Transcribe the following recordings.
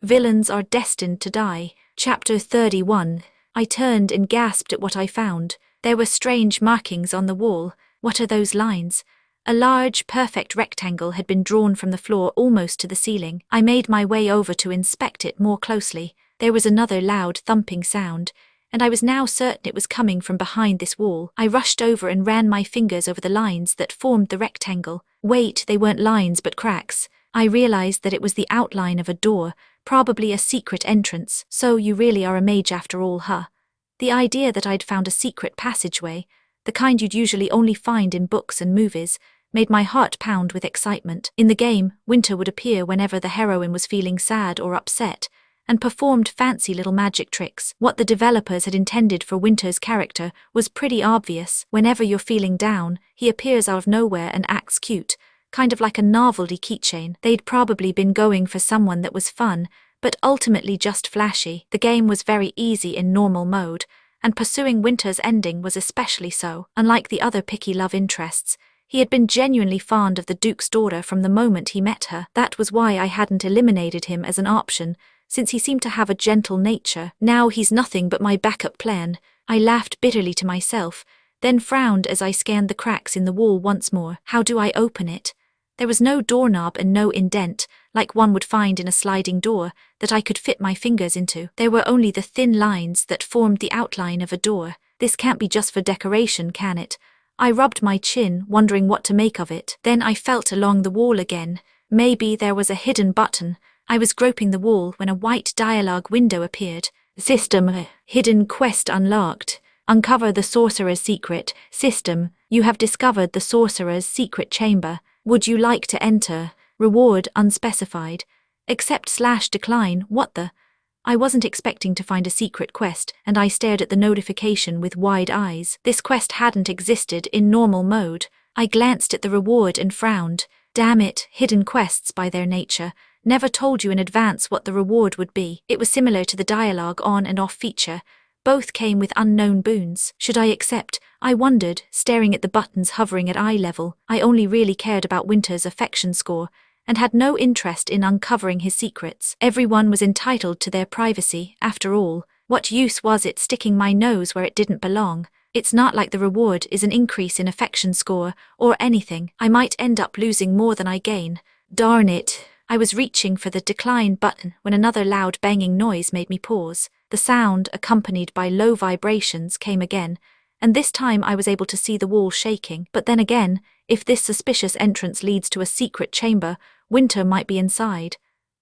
Villains are destined to die. Chapter 31. I turned and gasped at what I found. There were strange markings on the wall. What are those lines? A large, perfect rectangle had been drawn from the floor almost to the ceiling. I made my way over to inspect it more closely. There was another loud thumping sound, and I was now certain it was coming from behind this wall. I rushed over and ran my fingers over the lines that formed the rectangle. Wait, they weren't lines but cracks. I realized that it was the outline of a door, probably a secret entrance. So you really are a mage after all, huh? The idea that I'd found a secret passageway, the kind you'd usually only find in books and movies, made my heart pound with excitement. In the game, Winter would appear whenever the heroine was feeling sad or upset, and performed fancy little magic tricks. What the developers had intended for Winter's character was pretty obvious. Whenever you're feeling down, he appears out of nowhere and acts cute, kind of like a novelty keychain. They'd probably been going for someone that was fun, but ultimately just flashy. The game was very easy in normal mode, and pursuing Winter's ending was especially so. Unlike the other picky love interests, he had been genuinely fond of the Duke's daughter from the moment he met her. That was why I hadn't eliminated him as an option, since he seemed to have a gentle nature. Now he's nothing but my backup plan. I laughed bitterly to myself, then frowned as I scanned the cracks in the wall once more. How do I open it? There was no doorknob and no indent, like one would find in a sliding door, that I could fit my fingers into. There were only the thin lines that formed the outline of a door. This can't be just for decoration, can it? I rubbed my chin, wondering what to make of it. Then I felt along the wall again. Maybe there was a hidden button. I was groping the wall when a white dialogue window appeared. System, hidden quest unlocked. Uncover the sorcerer's secret. System, you have discovered the sorcerer's secret chamber. Would you like to enter? Reward unspecified. Accept/decline. What the? I wasn't expecting to find a secret quest, and I stared at the notification with wide eyes. This quest hadn't existed in normal mode. I glanced at the reward and frowned. Damn it, hidden quests by their nature never told you in advance what the reward would be. It was similar to the dialogue on and off feature. Both came with unknown boons. Should I accept? I wondered, staring at the buttons hovering at eye level. I only really cared about Winter's affection score, and had no interest in uncovering his secrets. Everyone was entitled to their privacy, after all. What use was it sticking my nose where it didn't belong? It's not like the reward is an increase in affection score, or anything. I might end up losing more than I gain. Darn it. I was reaching for the decline button when another loud banging noise made me pause. The sound, accompanied by low vibrations, came again, and this time I was able to see the wall shaking. But then again, if this suspicious entrance leads to a secret chamber, Winter might be inside.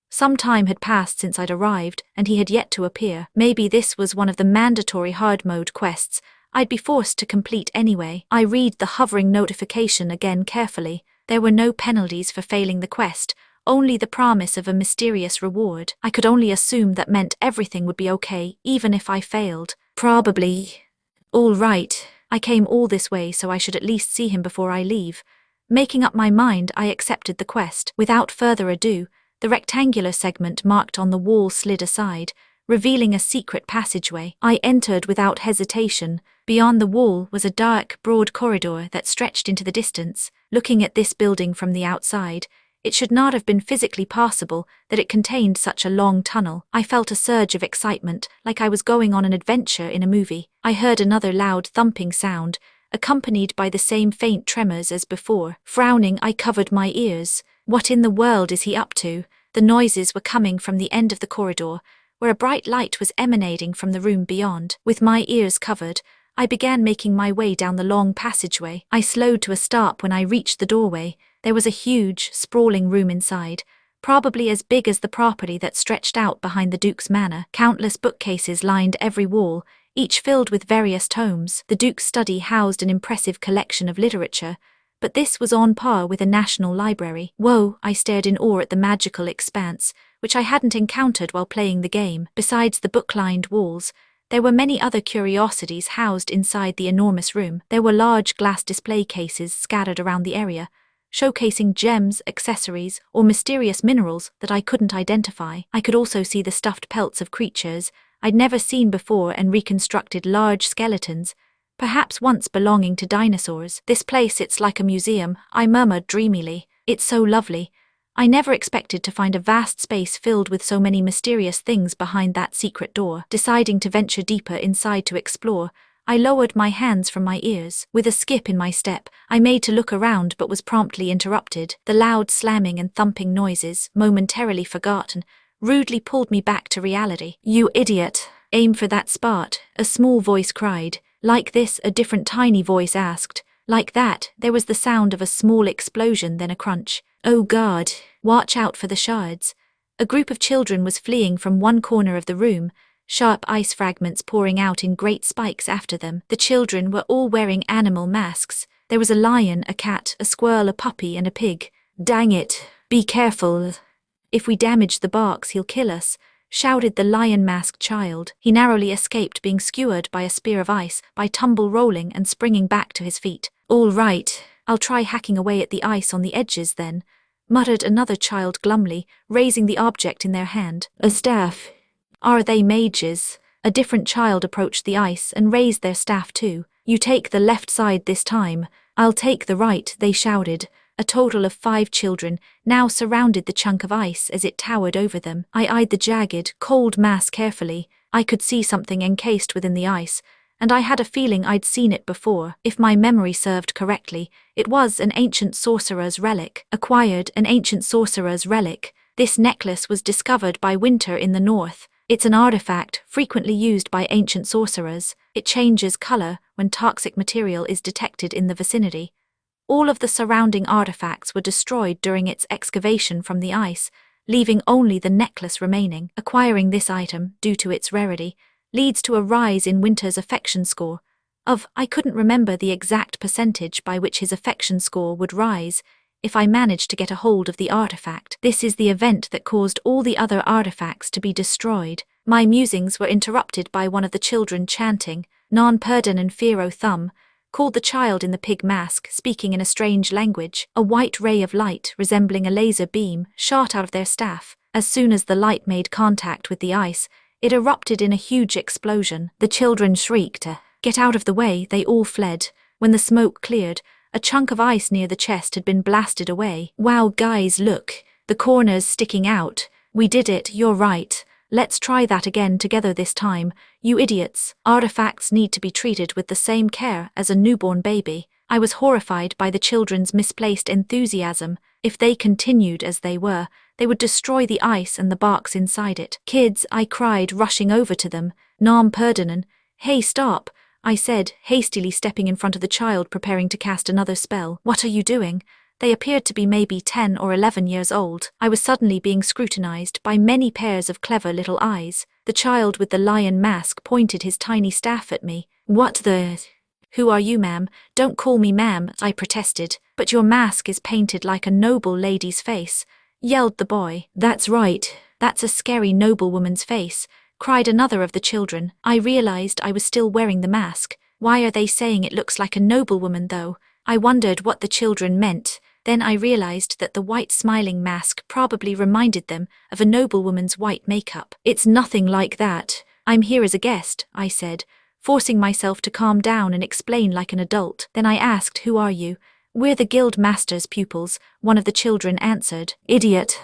Some time had passed since I'd arrived, and he had yet to appear. Maybe this was one of the mandatory hard mode quests I'd be forced to complete anyway. I read the hovering notification again carefully. There were no penalties for failing the quest, only the promise of a mysterious reward. I could only assume that meant everything would be okay, even if I failed. Probably. All right, I came all this way, so I should at least see him before I leave. Making up my mind, I accepted the quest. Without further ado, the rectangular segment marked on the wall slid aside, revealing a secret passageway. I entered without hesitation. Beyond the wall was a dark, broad corridor that stretched into the distance. Looking at this building from the outside, it should not have been physically possible that it contained such a long tunnel. I felt a surge of excitement, like I was going on an adventure in a movie. I heard another loud thumping sound, accompanied by the same faint tremors as before. Frowning, I covered my ears. What in the world is he up to? The noises were coming from the end of the corridor, where a bright light was emanating from the room beyond. With my ears covered, I began making my way down the long passageway. I slowed to a stop when I reached the doorway. There was a huge, sprawling room inside, probably as big as the property that stretched out behind the Duke's manor. Countless bookcases lined every wall, each filled with various tomes. The Duke's study housed an impressive collection of literature, but this was on par with a national library. Whoa, I stared in awe at the magical expanse, which I hadn't encountered while playing the game. Besides the book-lined walls, there were many other curiosities housed inside the enormous room. There were large glass display cases scattered around the area, showcasing gems, accessories, or mysterious minerals that I couldn't identify. I could also see the stuffed pelts of creatures I'd never seen before and reconstructed large skeletons, perhaps once belonging to dinosaurs. This place, it's like a museum, I murmured dreamily. It's so lovely. I never expected to find a vast space filled with so many mysterious things behind that secret door. Deciding to venture deeper inside to explore, I lowered my hands from my ears. With a skip in my step, I made to look around but was promptly interrupted. The loud slamming and thumping noises, momentarily forgotten, rudely pulled me back to reality. "You idiot! Aim for that spot," a small voice cried. Like this, a different tiny voice asked. Like that, there was the sound of a small explosion, then a crunch. "Oh God, watch out for the shards." A group of children was fleeing from one corner of the room, sharp ice fragments pouring out in great spikes after them. The children were all wearing animal masks. There was a lion, a cat, a squirrel, a puppy, and a pig. "Dang it, be careful. If we damage the box, he'll kill us," shouted the lion-masked child. He narrowly escaped being skewered by a spear of ice, by tumble rolling and springing back to his feet. "All right, I'll try hacking away at the ice on the edges then," muttered another child glumly, raising the object in their hand. "A staff. Are they mages?" A different child approached the ice and raised their staff too. "You take the left side this time. I'll take the right," they shouted. A total of 5 children now surrounded the chunk of ice as it towered over them. I eyed the jagged, cold mass carefully. I could see something encased within the ice, and I had a feeling I'd seen it before. If my memory served correctly, it was an ancient sorcerer's relic. Acquired an ancient sorcerer's relic. This necklace was discovered by Winter in the north. It's an artifact frequently used by ancient sorcerers. It changes color when toxic material is detected in the vicinity. All of the surrounding artifacts were destroyed during its excavation from the ice, leaving only the necklace remaining. Acquiring this item, due to its rarity, leads to a rise in Winter's affection score. I couldn't remember the exact percentage by which his affection score would rise if I managed to get a hold of the artifact. This is the event that caused all the other artifacts to be destroyed. My musings were interrupted by one of the children chanting, "Non perdon and fear o thumb," called the child in the pig mask, speaking in a strange language. A white ray of light, resembling a laser beam, shot out of their staff. As soon as the light made contact with the ice, it erupted in a huge explosion. The children shrieked. "Get out of the way," they all fled. When the smoke cleared, a chunk of ice near the chest had been blasted away. "Wow guys, look, the corner's sticking out. We did it, you're right. Let's try that again together this time. You idiots, artifacts need to be treated with the same care as a newborn baby." I was horrified by the children's misplaced enthusiasm. If they continued as they were, they would destroy the ice and the box inside it. "Kids," I cried, rushing over to them. "Nam perdonen." "Hey, stop," I said, hastily stepping in front of the child preparing to cast another spell. "What are you doing?" They appeared to be maybe 10 or 11 years old. I was suddenly being scrutinized by many pairs of clever little eyes. The child with the lion mask pointed his tiny staff at me. "What the—" "Who are you, ma'am?" "Don't call me ma'am," I protested. "But your mask is painted like a noble lady's face," yelled the boy. "That's right, that's a scary noblewoman's face," cried another of the children. I realized I was still wearing the mask. Why are they saying it looks like a noblewoman though? I wondered what the children meant. Then I realized that the white smiling mask probably reminded them of a noblewoman's white makeup. "It's nothing like that. I'm here as a guest," I said, forcing myself to calm down and explain like an adult. Then I asked, "Who are you?" "We're the guild master's pupils," one of the children answered. "Idiot.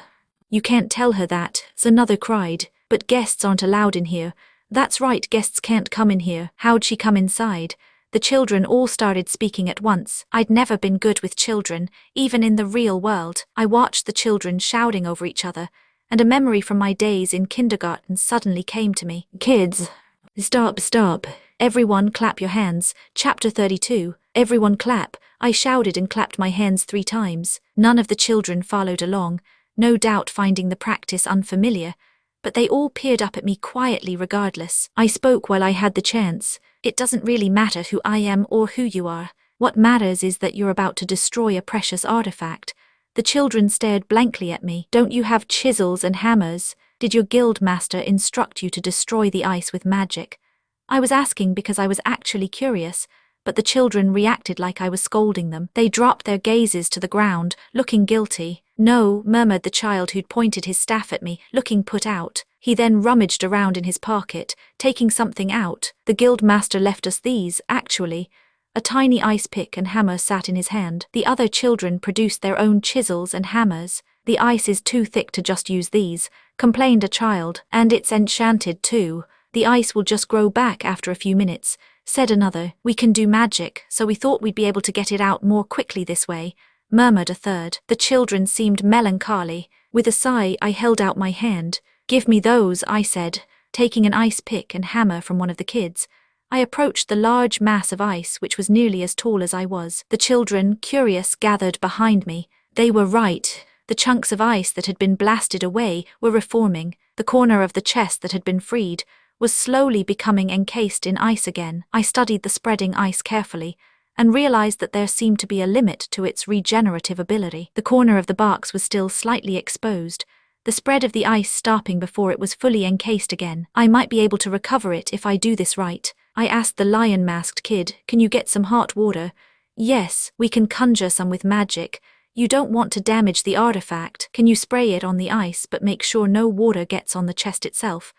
You can't tell her that," another cried. "But guests aren't allowed in here." "That's right, guests can't come in here." "How'd she come inside?" The children all started speaking at once. I'd never been good with children, even in the real world. I watched the children shouting over each other, and a memory from my days in kindergarten suddenly came to me. "Kids, stop. Everyone clap your hands." Chapter 32. Everyone clap. I shouted and clapped my hands 3 times. None of the children followed along, no doubt finding the practice unfamiliar, but they all peered up at me quietly regardless. I spoke while I had the chance. "It doesn't really matter who I am or who you are. What matters is that you're about to destroy a precious artifact." The children stared blankly at me. "Don't you have chisels and hammers? Did your guild master instruct you to destroy the ice with magic?" I was asking because I was actually curious, but the children reacted like I was scolding them. They dropped their gazes to the ground, looking guilty. "No," murmured the child who'd pointed his staff at me, looking put out. He then rummaged around in his pocket, taking something out. "The guild master left us these, actually." A tiny ice pick and hammer sat in his hand. The other children produced their own chisels and hammers. "The ice is too thick to just use these," complained a child. "And it's enchanted too. The ice will just grow back after a few minutes," said another. "We can do magic, so we thought we'd be able to get it out more quickly this way," murmured a third. The children seemed melancholy. With a sigh, I held out my hand. "Give me those," I said, taking an ice pick and hammer from one of the kids. I approached the large mass of ice, which was nearly as tall as I was. The children, curious, gathered behind me. They were right. The chunks of ice that had been blasted away were reforming. The corner of the chest that had been freed was slowly becoming encased in ice again. I studied the spreading ice carefully and realized that there seemed to be a limit to its regenerative ability. The corner of the box was still slightly exposed, the spread of the ice stopping before it was fully encased again. "I might be able to recover it if I do this right." I asked the lion-masked kid, "Can you get some hot water?" "Yes, we can conjure some with magic. You don't want to damage the artifact. Can you spray it on the ice but make sure no water gets on the chest itself?"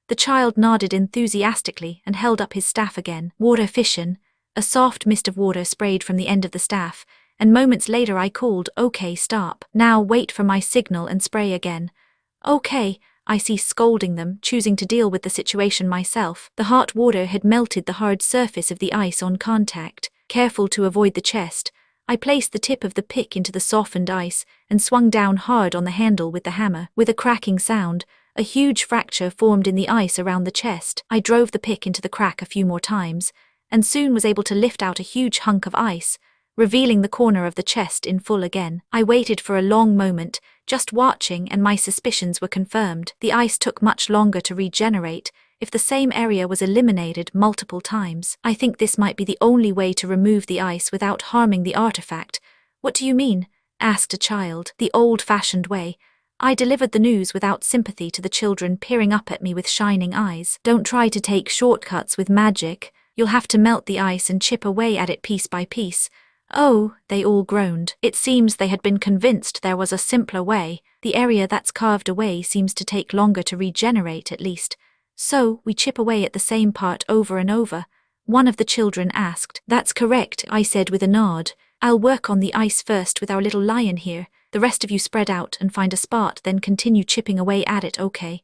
The child nodded enthusiastically and held up his staff again. "Water fission." A soft mist of water sprayed from the end of the staff, and moments later I called, "Okay, stop. Now wait for my signal and spray again." "Okay," I ceased scolding them, choosing to deal with the situation myself. The hot water had melted the hard surface of the ice on contact. Careful to avoid the chest, I placed the tip of the pick into the softened ice and swung down hard on the handle with the hammer. With a cracking sound, a huge fracture formed in the ice around the chest. I drove the pick into the crack a few more times, and soon was able to lift out a huge hunk of ice, revealing the corner of the chest in full again. I waited for a long moment, just watching, and my suspicions were confirmed. The ice took much longer to regenerate if the same area was eliminated multiple times. "I think this might be the only way to remove the ice without harming the artifact." "What do you mean?" asked a child. "The old-fashioned way." I delivered the news without sympathy to the children peering up at me with shining eyes. "Don't try to take shortcuts with magic. You'll have to melt the ice and chip away at it piece by piece." "Oh," they all groaned. It seems they had been convinced there was a simpler way. "The area that's carved away seems to take longer to regenerate at least. So, we chip away at the same part over and over?" one of the children asked. "That's correct," I said with a nod. "I'll work on the ice first with our little lion here. The rest of you spread out and find a spot, then continue chipping away at it, okay?"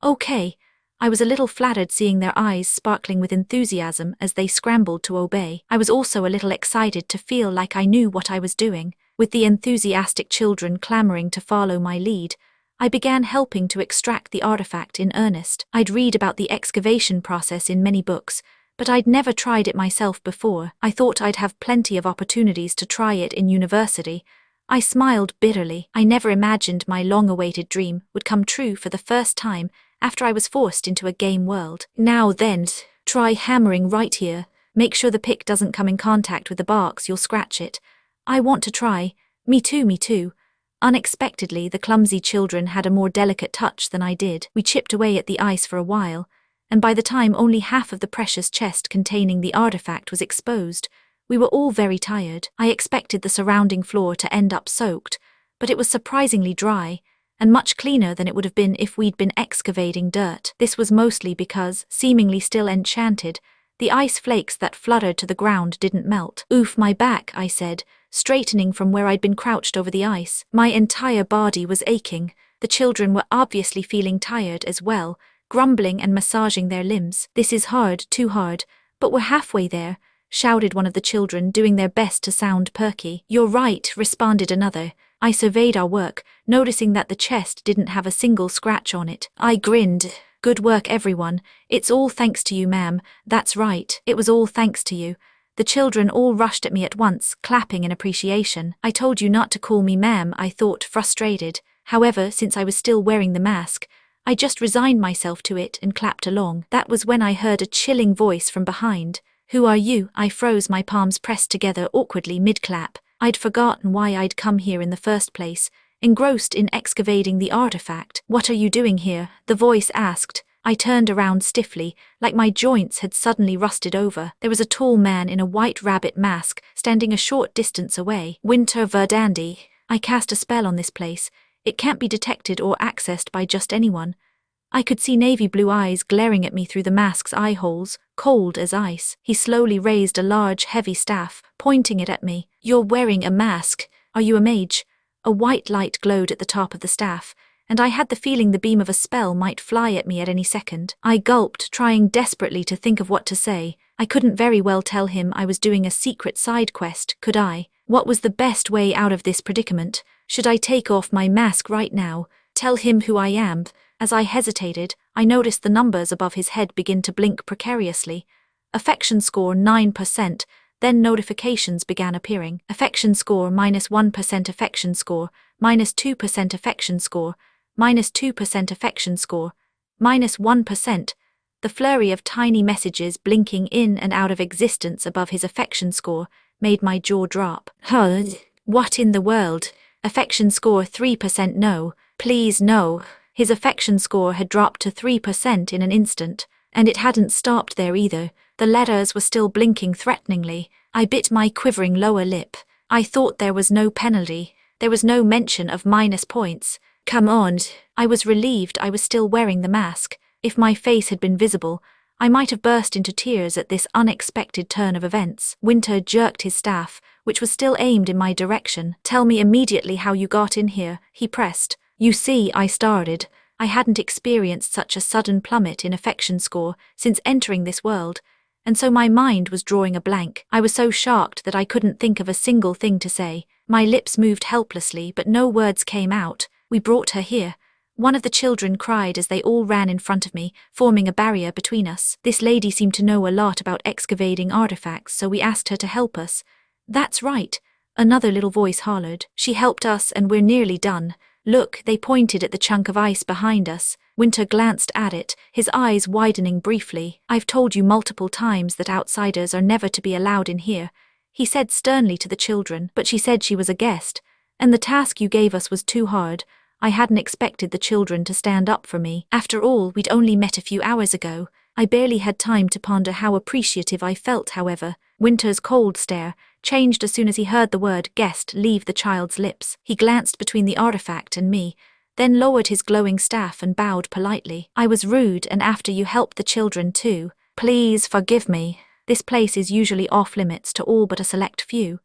"Okay." I was a little flattered seeing their eyes sparkling with enthusiasm as they scrambled to obey. I was also a little excited to feel like I knew what I was doing. With the enthusiastic children clamoring to follow my lead, I began helping to extract the artifact in earnest. I'd read about the excavation process in many books, but I'd never tried it myself before. I thought I'd have plenty of opportunities to try it in university. I smiled bitterly. I never imagined my long-awaited dream would come true for the first time after I was forced into a game world. "Now then, try hammering right here. Make sure the pick doesn't come in contact with the box, you'll scratch it." "I want to try." Me too, me too." Unexpectedly, the clumsy children had a more delicate touch than I did. We chipped away at the ice for a while, and by the time only half of the precious chest containing the artifact was exposed, we were all very tired. I expected the surrounding floor to end up soaked, but it was surprisingly dry, and much cleaner than it would have been if we'd been excavating dirt. This was mostly because, seemingly still enchanted, the ice flakes that fluttered to the ground didn't melt. "Oof, my back," I said, straightening from where I'd been crouched over the ice. My entire body was aching. The children were obviously feeling tired as well, grumbling and massaging their limbs. "This is hard, too hard, but we're halfway there," shouted one of the children, doing their best to sound perky. "You're right," responded another. I surveyed our work, noticing that the chest didn't have a single scratch on it. I grinned. "Good work, everyone. It's all thanks to you, ma'am." "That's right, it was all thanks to you." The children all rushed at me at once, clapping in appreciation. "I told you not to call me ma'am," I thought, frustrated. However, since I was still wearing the mask, I just resigned myself to it and clapped along. That was when I heard a chilling voice from behind. "Who are you?" I froze, my palms pressed together awkwardly mid-clap. I'd forgotten why I'd come here in the first place, engrossed in excavating the artifact. "What are you doing here?" the voice asked. I turned around stiffly, like my joints had suddenly rusted over. There was a tall man in a white rabbit mask, standing a short distance away. "Winter Verdandi. I cast a spell on this place. It can't be detected or accessed by just anyone." I could see navy blue eyes glaring at me through the mask's eye holes, cold as ice. He slowly raised a large, heavy staff, pointing it at me. "You're wearing a mask. Are you a mage?" A white light glowed at the top of the staff, and I had the feeling the beam of a spell might fly at me at any second. I gulped, trying desperately to think of what to say. I couldn't very well tell him I was doing a secret side quest, could I? What was the best way out of this predicament? Should I take off my mask right now, tell him who I am? As I hesitated, I noticed the numbers above his head begin to blink precariously. Affection score 9%, then notifications began appearing. Affection score -1%, affection score, -2% affection score, -2% affection score, -1%. The flurry of tiny messages blinking in and out of existence above his affection score made my jaw drop. What in the world? Affection score 3%, no, please no. His affection score had dropped to 3% in an instant, and it hadn't stopped there either. The letters were still blinking threateningly. I bit my quivering lower lip. I thought there was no penalty. There was no mention of minus points. Come on. I was relieved I was still wearing the mask. If my face had been visible, I might have burst into tears at this unexpected turn of events. Winter jerked his staff, which was still aimed in my direction. Tell me immediately how you got in here, he pressed. You see, I started. I hadn't experienced such a sudden plummet in affection score since entering this world, and so my mind was drawing a blank. I was so shocked that I couldn't think of a single thing to say. My lips moved helplessly, but no words came out. We brought her here. One of the children cried as they all ran in front of me, forming a barrier between us. This lady seemed to know a lot about excavating artifacts, so we asked her to help us. That's right, another little voice hollered. She helped us and we're nearly done. Look, they pointed at the chunk of ice behind us. Winter glanced at it, his eyes widening briefly. I've told you multiple times that outsiders are never to be allowed in here, he said sternly to the children, but she said she was a guest, and the task you gave us was too hard. I hadn't expected the children to stand up for me. After all, we'd only met a few hours ago. I barely had time to ponder how appreciative I felt, however. Winter's cold stare changed as soon as he heard the word guest leave the child's lips. He glanced between the artifact and me, then lowered his glowing staff and bowed politely. I was rude, and after you helped the children too. Please forgive me. This place is usually off limits to all but a select few.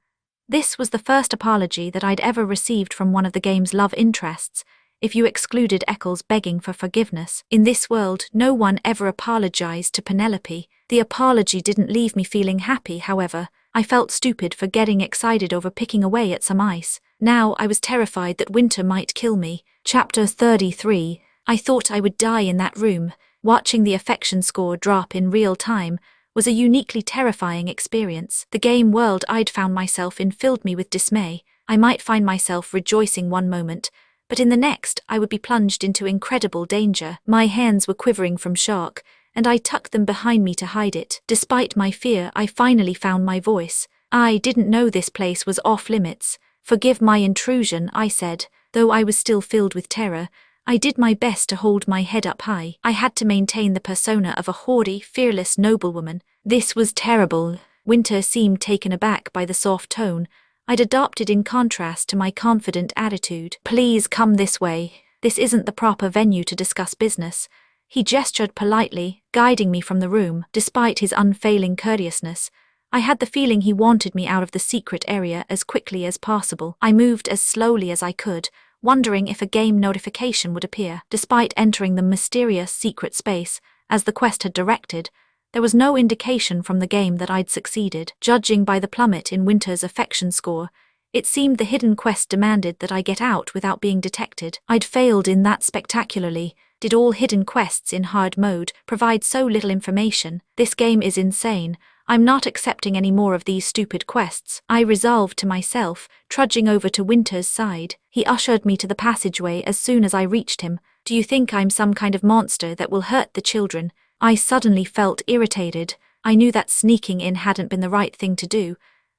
This was the first apology that I'd ever received from one of the game's love interests, if you excluded Eccles begging for forgiveness. In this world, no one ever apologized to Penelope. The apology didn't leave me feeling happy, however. I felt stupid for getting excited over picking away at some ice. Now I was terrified that Winter might kill me. Chapter 33. I thought I would die in that room. Watching the affection score drop in real time was a uniquely terrifying experience. The game world I'd found myself in filled me with dismay. I might find myself rejoicing one moment, but in the next I would be plunged into incredible danger. My hands were quivering from shock, and I tucked them behind me to hide it. Despite my fear, I finally found my voice. I didn't know this place was off limits. Forgive my intrusion, I said. Though I was still filled with terror, I did my best to hold my head up high. I had to maintain the persona of a haughty, fearless noblewoman. This was terrible. Winter seemed taken aback by the soft tone I'd adopted in contrast to my confident attitude. Please come this way. This isn't the proper venue to discuss business. He gestured politely, guiding me from the room. Despite his unfailing courteousness, I had the feeling he wanted me out of the secret area as quickly as possible. I moved as slowly as I could, wondering if a game notification would appear. Despite entering the mysterious secret space, as the quest had directed, there was no indication from the game that I'd succeeded. Judging by the plummet in Winter's affection score, it seemed the hidden quest demanded that I get out without being detected. I'd failed in that spectacularly. Did all hidden quests in hard mode provide so little information? This game is insane. I'm not accepting any more of these stupid quests, I resolved to myself, trudging over to Winter's side. He ushered me to the passageway as soon as I reached him. Do you think I'm some kind of monster that will hurt the children? I suddenly felt irritated. I knew that sneaking in hadn't been the right thing to do,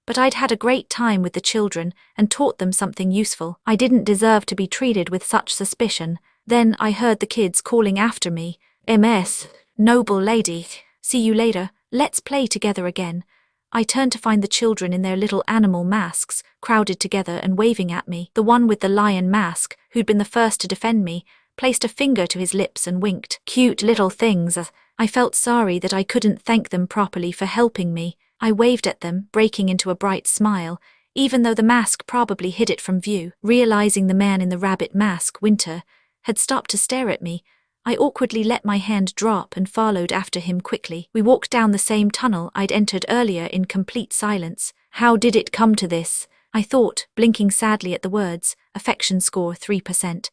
but I'd had a great time with the children and taught them something useful. I didn't deserve to be treated with such suspicion. Then I heard the kids calling after me. MS, noble lady, see you later, let's play together again. I turned to find the children in their little animal masks, crowded together and waving at me. The one with the lion mask, who'd been the first to defend me, placed a finger to his lips and winked. Cute little things. I felt sorry that I couldn't thank them properly for helping me. I waved at them, breaking into a bright smile, even though the mask probably hid it from view. Realizing the man in the rabbit mask, Winter, had stopped to stare at me, I awkwardly let my hand drop and followed after him quickly. We walked down the same tunnel I'd entered earlier in complete silence. How did it come to this? I thought, blinking sadly at the words, affection score 3%.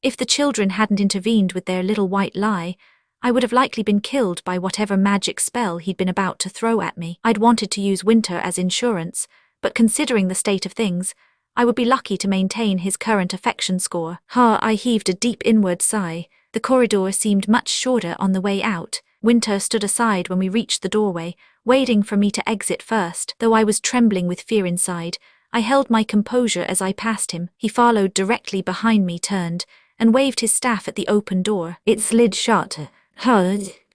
If the children hadn't intervened with their little white lie, I would have likely been killed by whatever magic spell he'd been about to throw at me. I'd wanted to use Winter as insurance, but considering the state of things, I would be lucky to maintain his current affection score. I heaved a deep inward sigh. The corridor seemed much shorter on the way out. Winter stood aside when we reached the doorway, waiting for me to exit first. Though I was trembling with fear inside, I held my composure as I passed him. He followed directly behind me, turned, and waved his staff at the open door. It slid shut.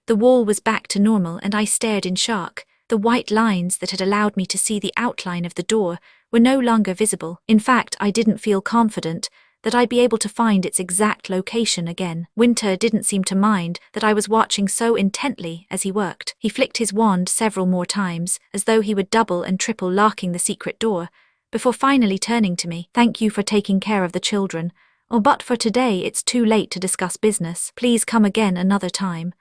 The wall was back to normal and I stared in shock. The white lines that had allowed me to see the outline of the door were no longer visible. In fact, I didn't feel confident that I'd be able to find its exact location again. Winter didn't seem to mind that I was watching so intently as he worked. He flicked his wand several more times, as though he would double and triple locking the secret door, before finally turning to me. Thank you for taking care of the children. But for today it's too late to discuss business. Please come again another time.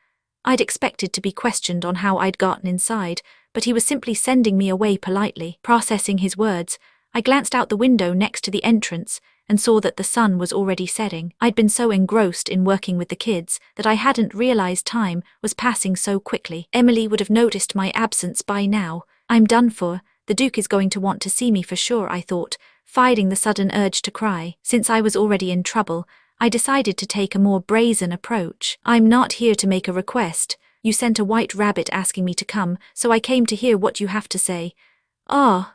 I'd expected to be questioned on how I'd gotten inside, but he was simply sending me away politely. Processing his words, I glanced out the window next to the entrance and saw that the sun was already setting. I'd been so engrossed in working with the kids that I hadn't realized time was passing so quickly. Emily would have noticed my absence by now. I'm done for. The Duke is going to want to see me for sure, I thought, fighting the sudden urge to cry. Since I was already in trouble, I decided to take a more brazen approach. I'm not here to make a request. You sent a white rabbit asking me to come, so I came to hear what you have to say.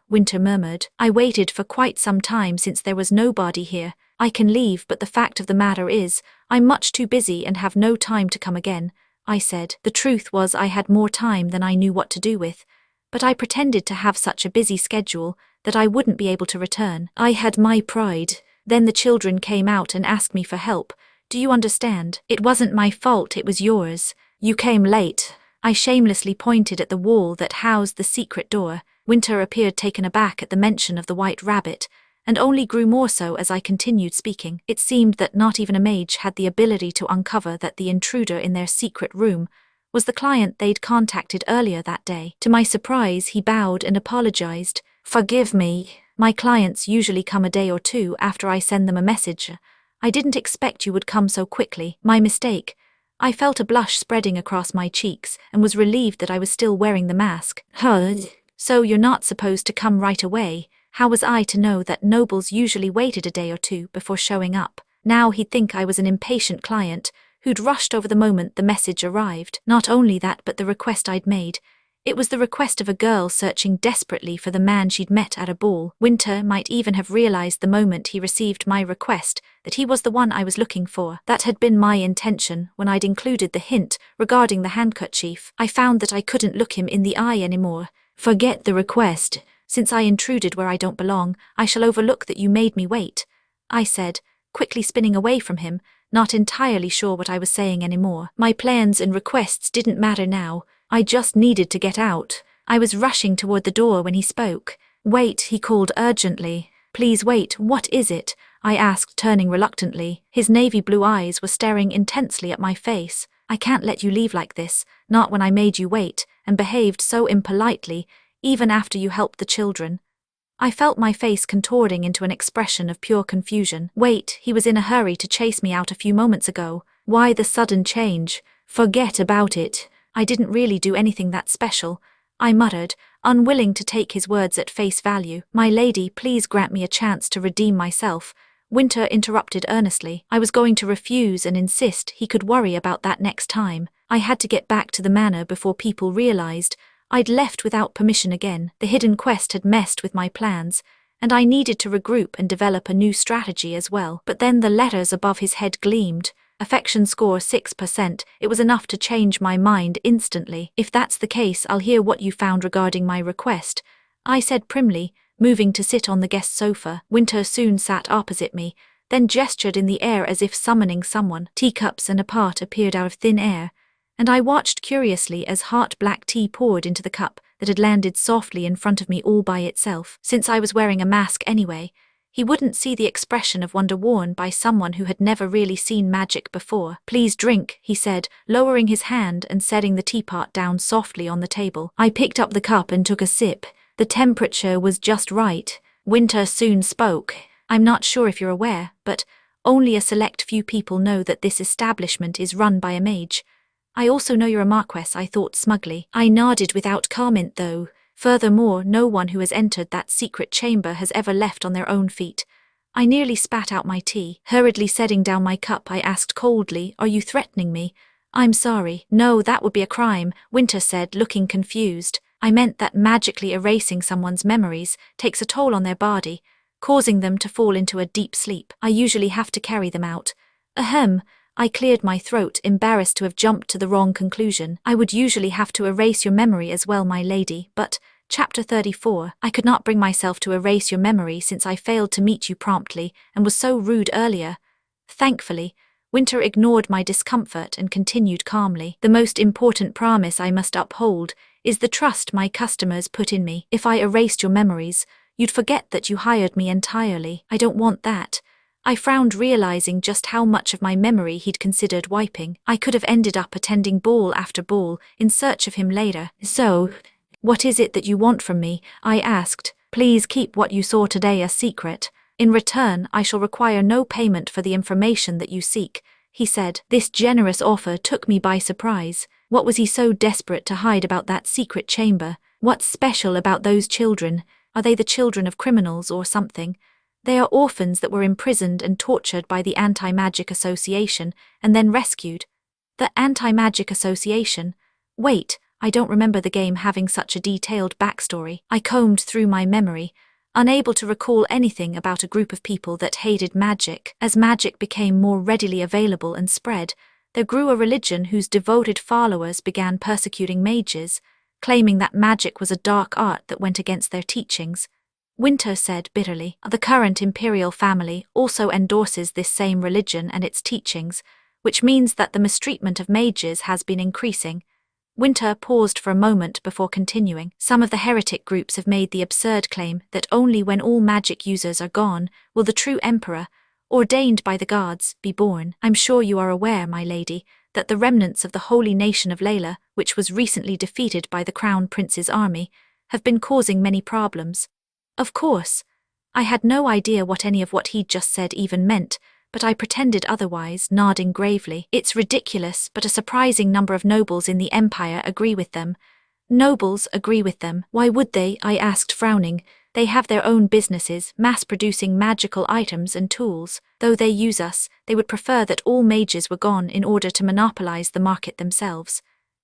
Winter murmured. I waited for quite some time since there was nobody here. I can leave, but the fact of the matter is, I'm much too busy and have no time to come again, I said. The truth was I had more time than I knew what to do with, but I pretended to have such a busy schedule that I wouldn't be able to return. I had my pride. Then the children came out and asked me for help. Do you understand? It wasn't my fault, it was yours. You came late. I shamelessly pointed at the wall that housed the secret door. Winter appeared taken aback at the mention of the white rabbit, and only grew more so as I continued speaking. It seemed that not even a mage had the ability to uncover that the intruder in their secret room was the client they'd contacted earlier that day. To my surprise, he bowed and apologized. Forgive me. My clients usually come a day or two after I send them a message. I didn't expect you would come so quickly. My mistake. I felt a blush spreading across my cheeks and was relieved that I was still wearing the mask. So you're not supposed to come right away. How was I to know that nobles usually waited a day or two before showing up? Now he'd think I was an impatient client who'd rushed over the moment the message arrived. Not only that, but the request I'd made. It was the request of a girl searching desperately for the man she'd met at a ball. Winter might even have realized the moment he received my request that he was the one I was looking for. That had been my intention when I'd included the hint regarding the handkerchief. I found that I couldn't look him in the eye anymore. Forget the request. Since I intruded where I don't belong, I shall overlook that you made me wait, I said, quickly spinning away from him, not entirely sure what I was saying anymore. My plans and requests didn't matter now. I just needed to get out. I was rushing toward the door when he spoke. Wait, he called urgently. Please wait, what is it? I asked, turning reluctantly. His navy blue eyes were staring intensely at my face. I can't let you leave like this, not when I made you wait, and behaved so impolitely, even after you helped the children. I felt my face contorting into an expression of pure confusion. Wait, he was in a hurry to chase me out a few moments ago. Why the sudden change? Forget about it. I didn't really do anything that special, I muttered, unwilling to take his words at face value. My lady, please grant me a chance to redeem myself, Winter interrupted earnestly. I was going to refuse and insist he could worry about that next time. I had to get back to the manor before people realized I'd left without permission again. The hidden quest had messed with my plans, and I needed to regroup and develop a new strategy as well. But then the letters above his head gleamed. Affection score 6%. It was enough to change my mind instantly. If that's the case, I'll hear what you found regarding my request, I said primly, moving to sit on the guest sofa. Winter soon sat opposite me, then gestured in the air as if summoning someone. Teacups and a pot appeared out of thin air, and I watched curiously as hot black tea poured into the cup that had landed softly in front of me all by itself. Since I was wearing a mask anyway, he wouldn't see the expression of wonder worn by someone who had never really seen magic before. "Please drink," he said, lowering his hand and setting the teapot down softly on the table. I picked up the cup and took a sip. The temperature was just right. Winter soon spoke. "I'm not sure if you're aware, but only a select few people know that this establishment is run by a mage. I also know you're a marquess," I thought smugly. I nodded without comment though. Furthermore, no one who has entered that secret chamber has ever left on their own feet. I nearly spat out my tea. Hurriedly setting down my cup, I asked coldly, "Are you threatening me?" "I'm sorry." "No, that would be a crime," Winter said, looking confused. "I meant that magically erasing someone's memories takes a toll on their body, causing them to fall into a deep sleep. I usually have to carry them out." Ahem. I cleared my throat, embarrassed to have jumped to the wrong conclusion. "I would usually have to erase your memory as well, my lady, but..." Chapter 34. I could not bring myself to erase your memory since I failed to meet you promptly and was so rude earlier. Thankfully, Winter ignored my discomfort and continued calmly. "The most important promise I must uphold is the trust my customers put in me. If I erased your memories, you'd forget that you hired me entirely. I don't want that." I frowned, realizing just how much of my memory he'd considered wiping. I could have ended up attending ball after ball in search of him later. "So, what is it that you want from me?" I asked. "Please keep what you saw today a secret. In return, I shall require no payment for the information that you seek," he said. This generous offer took me by surprise. What was he so desperate to hide about that secret chamber? What's special about those children? Are they the children of criminals or something? "They are orphans that were imprisoned and tortured by the Anti-Magic Association and then rescued." The Anti-Magic Association? Wait, I don't remember the game having such a detailed backstory. I combed through my memory, unable to recall anything about a group of people that hated magic. As magic became more readily available and spread, there grew a religion whose devoted followers began persecuting mages, claiming that magic was a dark art that went against their teachings. Winter said bitterly. "The current imperial family also endorses this same religion and its teachings, which means that the mistreatment of mages has been increasing." Winter paused for a moment before continuing. "Some of the heretic groups have made the absurd claim that only when all magic users are gone will the true emperor, ordained by the gods, be born. I'm sure you are aware, my lady, that the remnants of the holy nation of Layla, which was recently defeated by the Crown Prince's army, have been causing many problems." Of course. I had no idea what any of what he'd just said even meant, but I pretended otherwise, nodding gravely. "It's ridiculous, but a surprising number of nobles in the Empire agree with them." "Nobles agree with them? Why would they?" I asked, frowning. "They have their own businesses, mass-producing magical items and tools. Though they use us, they would prefer that all mages were gone in order to monopolize the market themselves."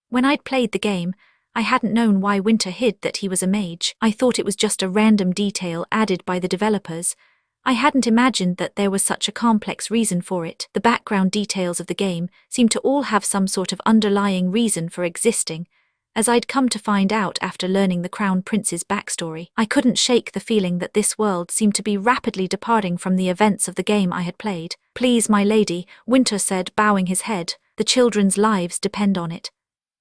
When I'd played the game, I hadn't known why Winter hid that he was a mage. I thought it was just a random detail added by the developers. I hadn't imagined that there was such a complex reason for it. The background details of the game seemed to all have some sort of underlying reason for existing, as I'd come to find out after learning the Crown Prince's backstory. I couldn't shake the feeling that this world seemed to be rapidly departing from the events of the game I had played. "Please, my lady," Winter said, bowing his head, "the children's lives depend on it."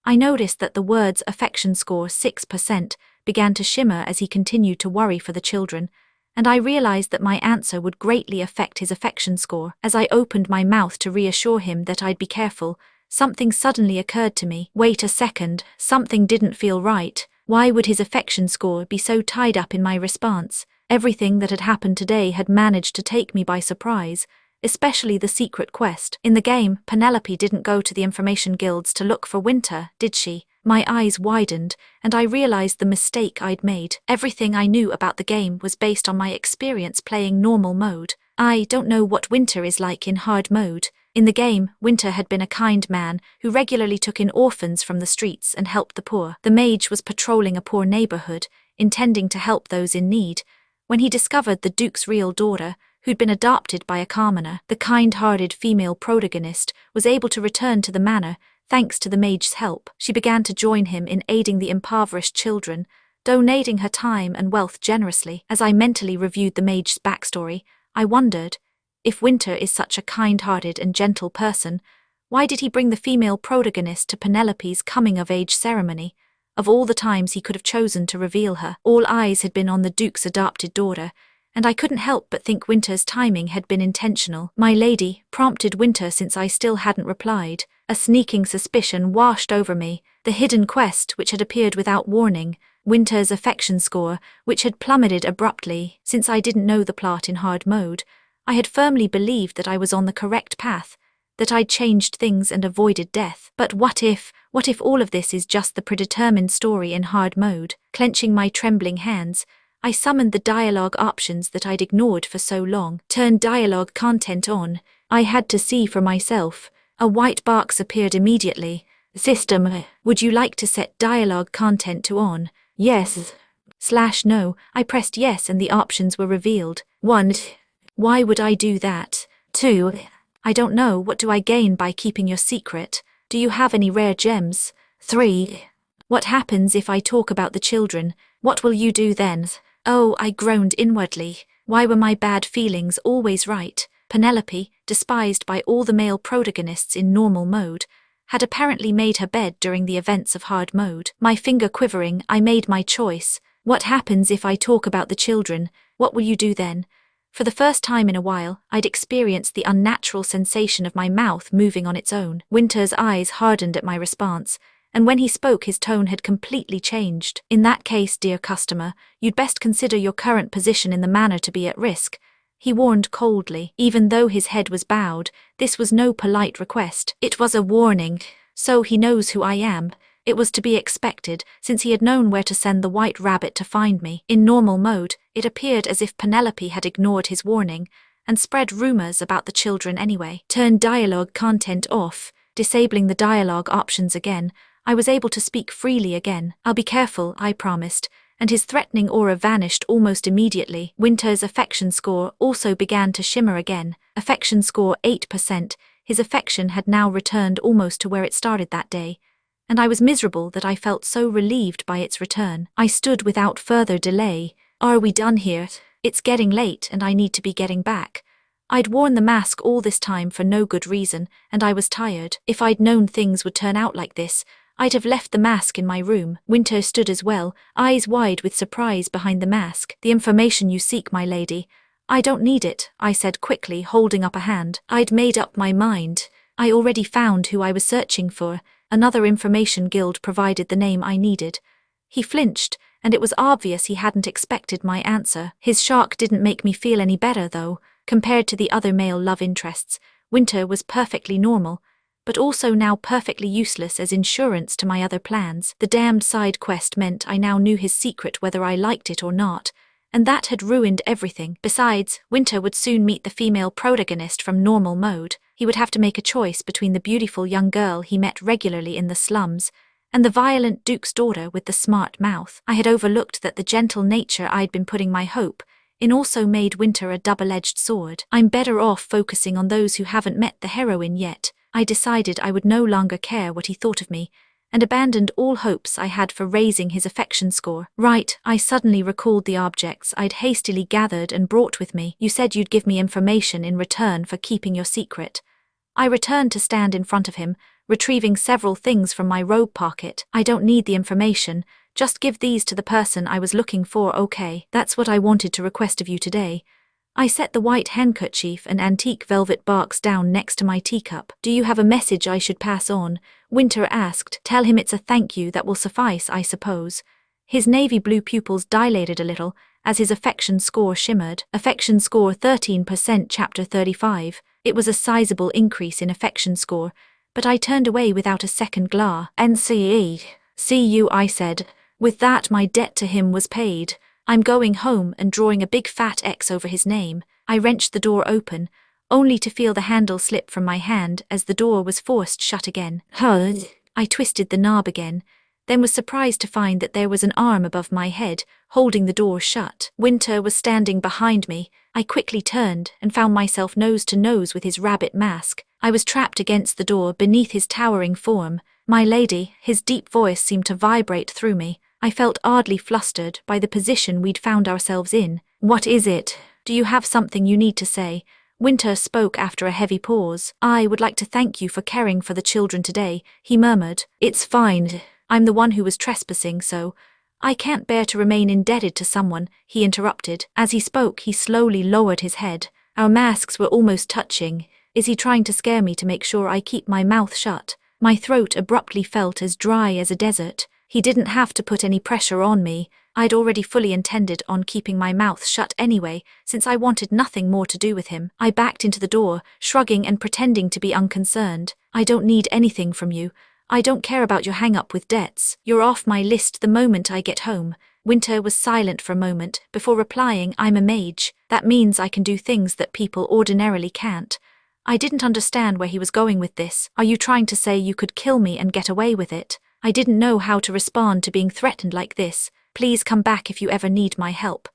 I noticed that the words affection score 6% began to shimmer as he continued to worry for the children, and I realized that my answer would greatly affect his affection score. As I opened my mouth to reassure him that I'd be careful, something suddenly occurred to me. Wait a second, something didn't feel right. Why would his affection score be so tied up in my response? Everything that had happened today had managed to take me by surprise, especially the secret quest. In the game, Penelope didn't go to the information guilds to look for Winter, did she? My eyes widened, and I realized the mistake I'd made. Everything I knew about the game was based on my experience playing normal mode. I don't know what Winter is like in hard mode. In the game, Winter had been a kind man who regularly took in orphans from the streets and helped the poor. The mage was patrolling a poor neighborhood, intending to help those in need, when he discovered the Duke's real daughter, who'd been adopted by a commoner. The kind-hearted female protagonist was able to return to the manor thanks to the mage's help. She began to join him in aiding the impoverished children, donating her time and wealth generously. As I mentally reviewed the mage's backstory, I wondered, if Winter is such a kind-hearted and gentle person, why did he bring the female protagonist to Penelope's coming-of-age ceremony? Of all the times he could have chosen to reveal her, all eyes had been on the Duke's adopted daughter, and I couldn't help but think Winter's timing had been intentional. "My lady," prompted Winter since I still hadn't replied. A sneaking suspicion washed over me. The hidden quest, which had appeared without warning, Winter's affection score, which had plummeted abruptly. Since I didn't know the plot in hard mode, I had firmly believed that I was on the correct path, that I'd changed things and avoided death. But what if all of this is just the predetermined story in hard mode? Clenching my trembling hands, I summoned the dialogue options that I'd ignored for so long. Turn dialogue content on. I had to see for myself. A white box appeared immediately. "System, would you like to set dialogue content to on?" "Yes/no." I pressed yes and the options were revealed. 1. Why would I do that? 2. I don't know. What do I gain by keeping your secret? Do you have any rare gems? 3. What happens if I talk about the children? What will you do then? Oh, I groaned inwardly. Why were my bad feelings always right? Penelope, despised by all the male protagonists in normal mode, had apparently made her bed during the events of hard mode. My finger quivering, I made my choice. What happens if I talk about the children? What will you do then? For the first time in a while, I'd experienced the unnatural sensation of my mouth moving on its own. Winter's eyes hardened at my response, and when he spoke his tone had completely changed. "In that case, dear customer, you'd best consider your current position in the manner to be at risk," he warned coldly. Even though his head was bowed, this was no polite request. It was a warning. So he knows who I am. It was to be expected, since he had known where to send the white rabbit to find me. In normal mode, it appeared as if Penelope had ignored his warning, and spread rumors about the children anyway. Turn dialogue content off. Disabling the dialogue options again, I was able to speak freely again. "I'll be careful," I promised, and his threatening aura vanished almost immediately. Winter's affection score also began to shimmer again. Affection score 8%. His affection had now returned almost to where it started that day, and I was miserable that I felt so relieved by its return. I stood without further delay. "Are we done here? It's getting late and I need to be getting back." I'd worn the mask all this time for no good reason, and I was tired. If I'd known things would turn out like this, I'd have left the mask in my room. Winter stood as well, eyes wide with surprise behind the mask. "The information you seek, my lady." "I don't need it," I said quickly, holding up a hand. I'd made up my mind. I already found who I was searching for. Another information guild provided the name I needed. He flinched, and it was obvious he hadn't expected my answer. His shock didn't make me feel any better, though. Compared to the other male love interests, Winter was perfectly normal, but also now perfectly useless as insurance to my other plans. The damned side quest meant I now knew his secret whether I liked it or not, and that had ruined everything. Besides, Winter would soon meet the female protagonist from normal mode. He would have to make a choice between the beautiful young girl he met regularly in the slums and the violent Duke's daughter with the smart mouth. I had overlooked that the gentle nature I'd been putting my hope in also made Winter a double-edged sword. I'm better off focusing on those who haven't met the heroine yet. I decided I would no longer care what he thought of me, and abandoned all hopes I had for raising his affection score. Right, I suddenly recalled the objects I'd hastily gathered and brought with me. "You said you'd give me information in return for keeping your secret." I returned to stand in front of him, retrieving several things from my robe pocket. "I don't need the information, just give these to the person I was looking for, okay? That's what I wanted to request of you today." I set the white handkerchief and antique velvet box down next to my teacup. "Do you have a message I should pass on?" Winter asked. "Tell him it's a thank you that will suffice, I suppose." His navy blue pupils dilated a little as his affection score shimmered. Affection score 13%, chapter 35. It was a sizable increase in affection score, but I turned away without a second glance. "NCE. See you," I said. With that, my debt to him was paid. I'm going home, and drawing a big fat X over his name, I wrenched the door open, only to feel the handle slip from my hand as the door was forced shut again. I twisted the knob again, then was surprised to find that there was an arm above my head, holding the door shut. Winter was standing behind me. I quickly turned and found myself nose to nose with his rabbit mask. I was trapped against the door beneath his towering form. "My lady," his deep voice seemed to vibrate through me. I felt oddly flustered by the position we'd found ourselves in. "What is it? Do you have something you need to say?" Winter spoke after a heavy pause. "I would like to thank you for caring for the children today," he murmured. "It's fine." I'm the one who was trespassing, so I can't bear to remain indebted to someone," he interrupted. As he spoke, he slowly lowered his head. Our masks were almost touching. Is he trying to scare me to make sure I keep my mouth shut? My throat abruptly felt as dry as a desert. He didn't have to put any pressure on me. I'd already fully intended on keeping my mouth shut anyway, since I wanted nothing more to do with him. I backed into the door, shrugging and pretending to be unconcerned. "I don't need anything from you. I don't care about your hang-up with debts. You're off my list the moment I get home." Winter was silent for a moment, before replying, "I'm a mage. That means I can do things that people ordinarily can't." I didn't understand where he was going with this. "Are you trying to say you could kill me and get away with it?" I didn't know how to respond to being threatened like this. "Please come back if you ever need my help."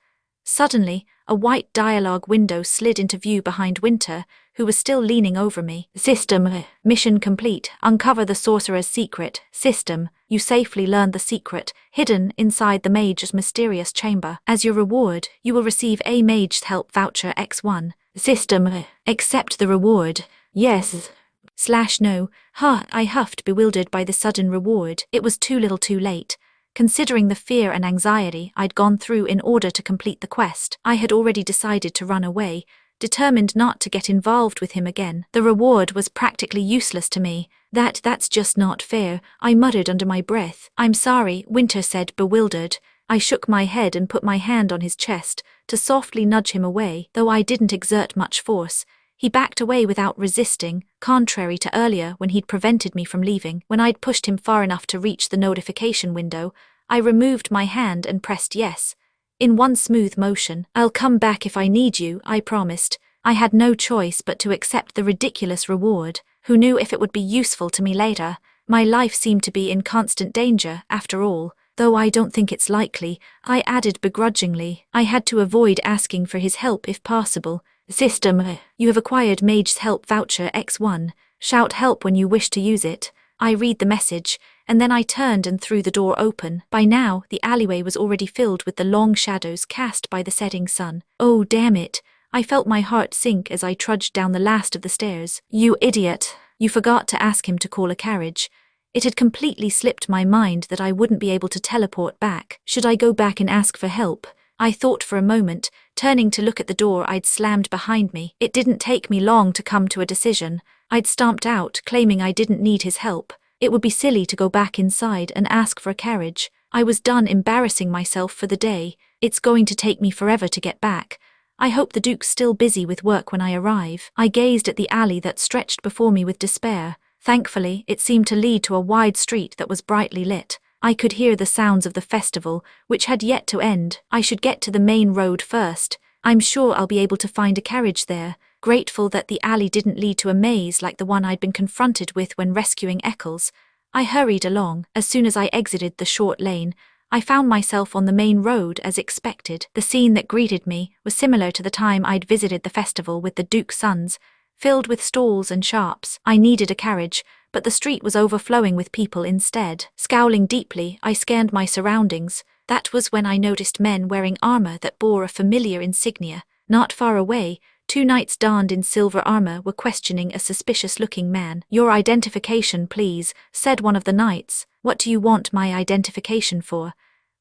Suddenly, a white dialogue window slid into view behind Winter, who was still leaning over me. "System, mission complete. Uncover the sorcerer's secret. System, you safely learned the secret, hidden inside the mage's mysterious chamber. As your reward, you will receive a mage's help voucher X1. System, accept the reward." "Yes." /No. I huffed, bewildered by the sudden reward. It was too little too late. Considering the fear and anxiety I'd gone through in order to complete the quest, I had already decided to run away, determined not to get involved with him again. The reward was practically useless to me. That's just not fair," I muttered under my breath. "I'm sorry," Winter said, bewildered. I shook my head and put my hand on his chest to softly nudge him away. Though I didn't exert much force, he backed away without resisting, contrary to earlier when he'd prevented me from leaving. When I'd pushed him far enough to reach the notification window, I removed my hand and pressed yes. In one smooth motion. "I'll come back if I need you," I promised. I had no choice but to accept the ridiculous reward. Who knew if it would be useful to me later? My life seemed to be in constant danger, after all. "Though I don't think it's likely," I added begrudgingly. I had to avoid asking for his help if possible. "System, you have acquired Mage's Help Voucher X1. Shout help when you wish to use it." I read the message, and then I turned and threw the door open. By now, the alleyway was already filled with the long shadows cast by the setting sun. Oh, damn it. I felt my heart sink as I trudged down the last of the stairs. "You idiot. You forgot to ask him to call a carriage." It had completely slipped my mind that I wouldn't be able to teleport back. Should I go back and ask for help? I thought for a moment, turning to look at the door I'd slammed behind me. It didn't take me long to come to a decision. I'd stomped out, claiming I didn't need his help. It would be silly to go back inside and ask for a carriage. I was done embarrassing myself for the day. It's going to take me forever to get back. I hope the Duke's still busy with work when I arrive. I gazed at the alley that stretched before me with despair. Thankfully, it seemed to lead to a wide street that was brightly lit. I could hear the sounds of the festival, which had yet to end. I should get to the main road first. I'm sure I'll be able to find a carriage there. Grateful that the alley didn't lead to a maze like the one I'd been confronted with when rescuing Eccles, I hurried along. As soon as I exited the short lane, I found myself on the main road as expected. The scene that greeted me was similar to the time I'd visited the festival with the Duke's sons, filled with stalls and shops. I needed a carriage, but the street was overflowing with people instead. Scowling deeply, I scanned my surroundings. That was when I noticed men wearing armor that bore a familiar insignia. Not far away, 2 knights donned in silver armor were questioning a suspicious-looking man. "Your identification, please," said one of the knights. "What do you want my identification for?"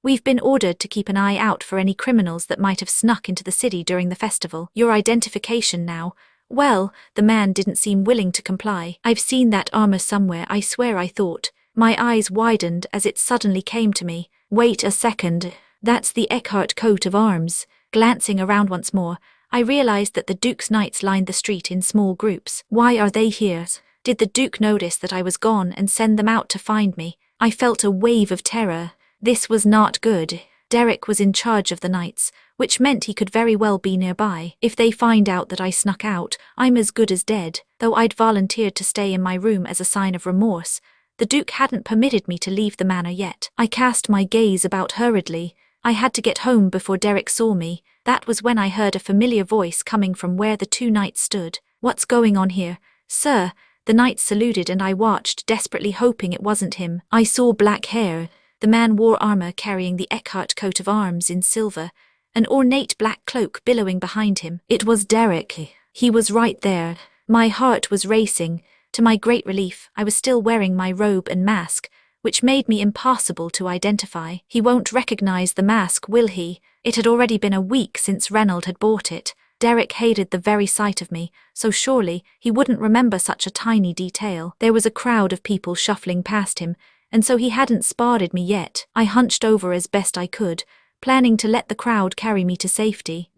"We've been ordered to keep an eye out for any criminals that might have snuck into the city during the festival." "Your identification now?" Well, the man didn't seem willing to comply. "I've seen that armor somewhere, I swear," I thought. My eyes widened as it suddenly came to me. "Wait a second. That's the Eckhart coat of arms." Glancing around once more, I realized that the Duke's knights lined the street in small groups. Why are they here? Did the Duke notice that I was gone and send them out to find me? I felt a wave of terror. This was not good. Derek was in charge of the knights, which meant he could very well be nearby. If they find out that I snuck out, I'm as good as dead. Though I'd volunteered to stay in my room as a sign of remorse, the Duke hadn't permitted me to leave the manor yet. I cast my gaze about hurriedly. I had to get home before Derek saw me. That was when I heard a familiar voice coming from where the 2 knights stood. "What's going on here?" "Sir." The knight saluted and I watched, desperately hoping it wasn't him. I saw black hair. The man wore armor carrying the Eckhart coat of arms in silver, an ornate black cloak billowing behind him. It was Derek. He was right there. My heart was racing. To my great relief, I was still wearing my robe and mask, which made me impossible to identify. He won't recognize the mask, will he? It had already been a week since Reynolds had bought it. Derek hated the very sight of me, so surely he wouldn't remember such a tiny detail. There was a crowd of people shuffling past him, and so he hadn't spotted me yet. I hunched over as best I could, planning to let the crowd carry me to safety.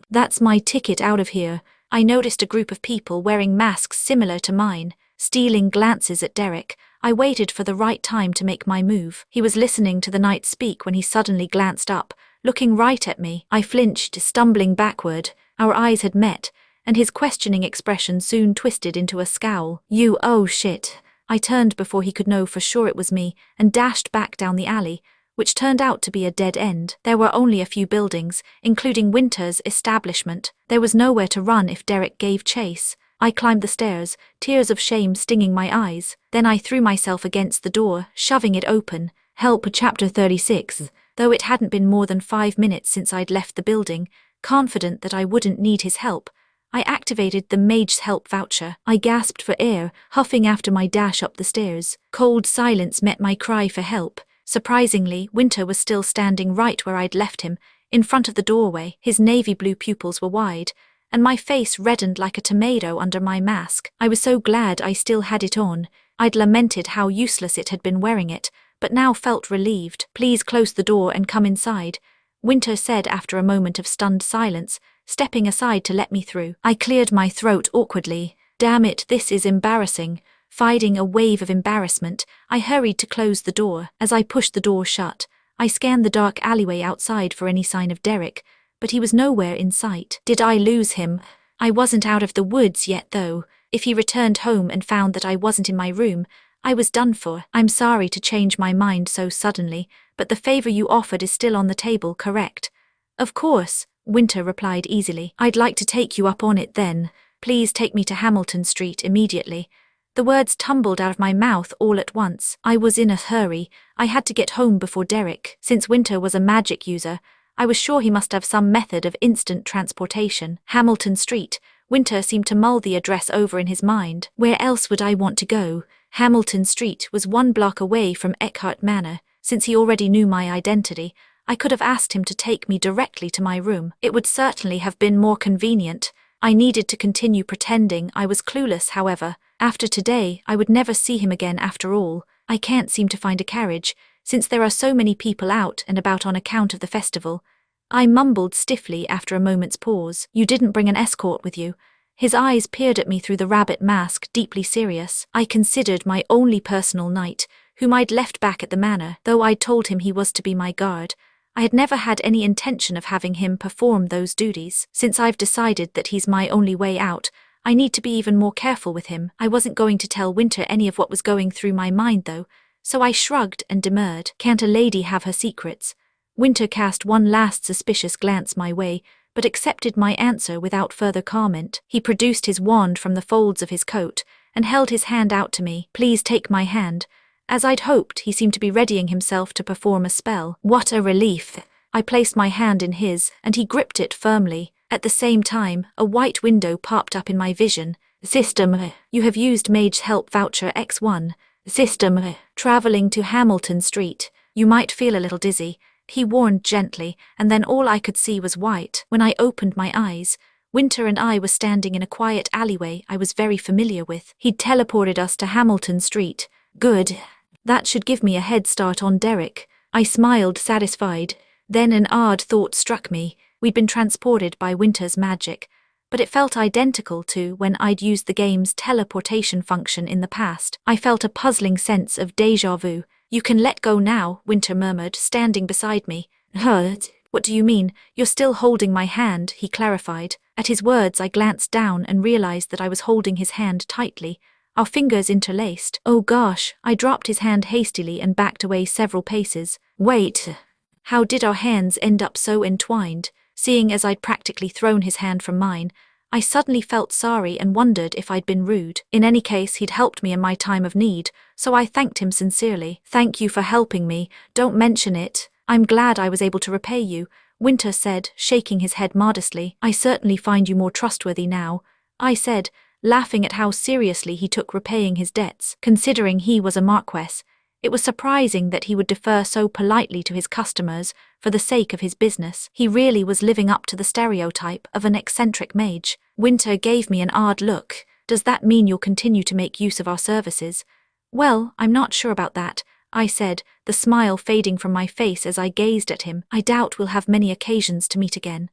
That's my ticket out of here. I noticed a group of people wearing masks similar to mine, stealing glances at Derek. I waited for the right time to make my move. He was listening to the knight speak when he suddenly glanced up, looking right at me. I flinched, stumbling backward. Our eyes had met, and his questioning expression soon twisted into a scowl. Oh shit. I turned before he could know for sure it was me, and dashed back down the alley, which turned out to be a dead end. There were only a few buildings, including Winter's establishment. There was nowhere to run if Derek gave chase. I climbed the stairs, tears of shame stinging my eyes. Then I threw myself against the door, shoving it open. Help, Chapter 36. Though it hadn't been more than 5 minutes since I'd left the building, confident that I wouldn't need his help, I activated the mage's help voucher. I gasped for air, huffing after my dash up the stairs. Cold silence met my cry for help. Surprisingly, Winter was still standing right where I'd left him, in front of the doorway. His navy blue pupils were wide, and my face reddened like a tomato under my mask. I was so glad I still had it on. I'd lamented how useless it had been wearing it, but now felt relieved. Please close the door and come inside, Winter said after a moment of stunned silence, stepping aside to let me through. I cleared my throat awkwardly. Damn it, this is embarrassing. Fighting a wave of embarrassment, I hurried to close the door. As I pushed the door shut, I scanned the dark alleyway outside for any sign of Derek, but he was nowhere in sight. Did I lose him? I wasn't out of the woods yet, though. If he returned home and found that I wasn't in my room, I was done for. I'm sorry to change my mind so suddenly, but the favor you offered is still on the table, correct? Of course, Winter replied easily. I'd like to take you up on it then. Please take me to Hamilton Street immediately. The words tumbled out of my mouth all at once. I was in a hurry. I had to get home before Derek. Since Winter was a magic user, I was sure he must have some method of instant transportation. Hamilton Street. Winter seemed to mull the address over in his mind. Where else would I want to go? Hamilton Street was 1 block away from Eckhart Manor. Since he already knew my identity, I could have asked him to take me directly to my room. It would certainly have been more convenient. I needed to continue pretending I was clueless, however. After today, I would never see him again after all. I can't seem to find a carriage, since there are so many people out and about on account of the festival. I mumbled stiffly after a moment's pause. You didn't bring an escort with you? His eyes peered at me through the rabbit mask, deeply serious. I considered my only personal knight, whom I'd left back at the manor, though I'd told him he was to be my guard. I had never had any intention of having him perform those duties. Since I've decided that he's my only way out, I need to be even more careful with him. I wasn't going to tell Winter any of what was going through my mind, though, so I shrugged and demurred. Can't a lady have her secrets? Winter cast one last suspicious glance my way, but accepted my answer without further comment. He produced his wand from the folds of his coat and held his hand out to me. Please take my hand. As I'd hoped, he seemed to be readying himself to perform a spell. What a relief! I placed my hand in his, and he gripped it firmly. At the same time, a white window popped up in my vision. System, you have used Mage Help Voucher X1. System, traveling to Hamilton Street. You might feel a little dizzy, he warned gently, and then all I could see was white. When I opened my eyes, Winter and I were standing in a quiet alleyway I was very familiar with. He'd teleported us to Hamilton Street. Good. That should give me a head start on Derek. I smiled, satisfied. Then an odd thought struck me. We'd been transported by Winter's magic, but it felt identical to when I'd used the game's teleportation function in the past. I felt a puzzling sense of déjà vu. You can let go now, Winter murmured, standing beside me. What do you mean? You're still holding my hand, he clarified. At his words I glanced down and realized that I was holding his hand tightly, our fingers interlaced. Oh gosh, I dropped his hand hastily and backed away several paces. Wait. How did our hands end up so entwined? Seeing as I'd practically thrown his hand from mine, I suddenly felt sorry and wondered if I'd been rude. In any case, he'd helped me in my time of need, so I thanked him sincerely. Thank you for helping me. Don't mention it. I'm glad I was able to repay you, Winter said, shaking his head modestly. I certainly find you more trustworthy now, I said, laughing at how seriously he took repaying his debts. Considering he was a marquess, It was surprising that he would defer so politely to his customers for the sake of his business. He really was living up to the stereotype of an eccentric mage. Winter gave me an odd look. Does that mean you'll continue to make use of our services? Well, I'm not sure about that, I said, the smile fading from my face as I gazed at him. I doubt we'll have many occasions to meet again.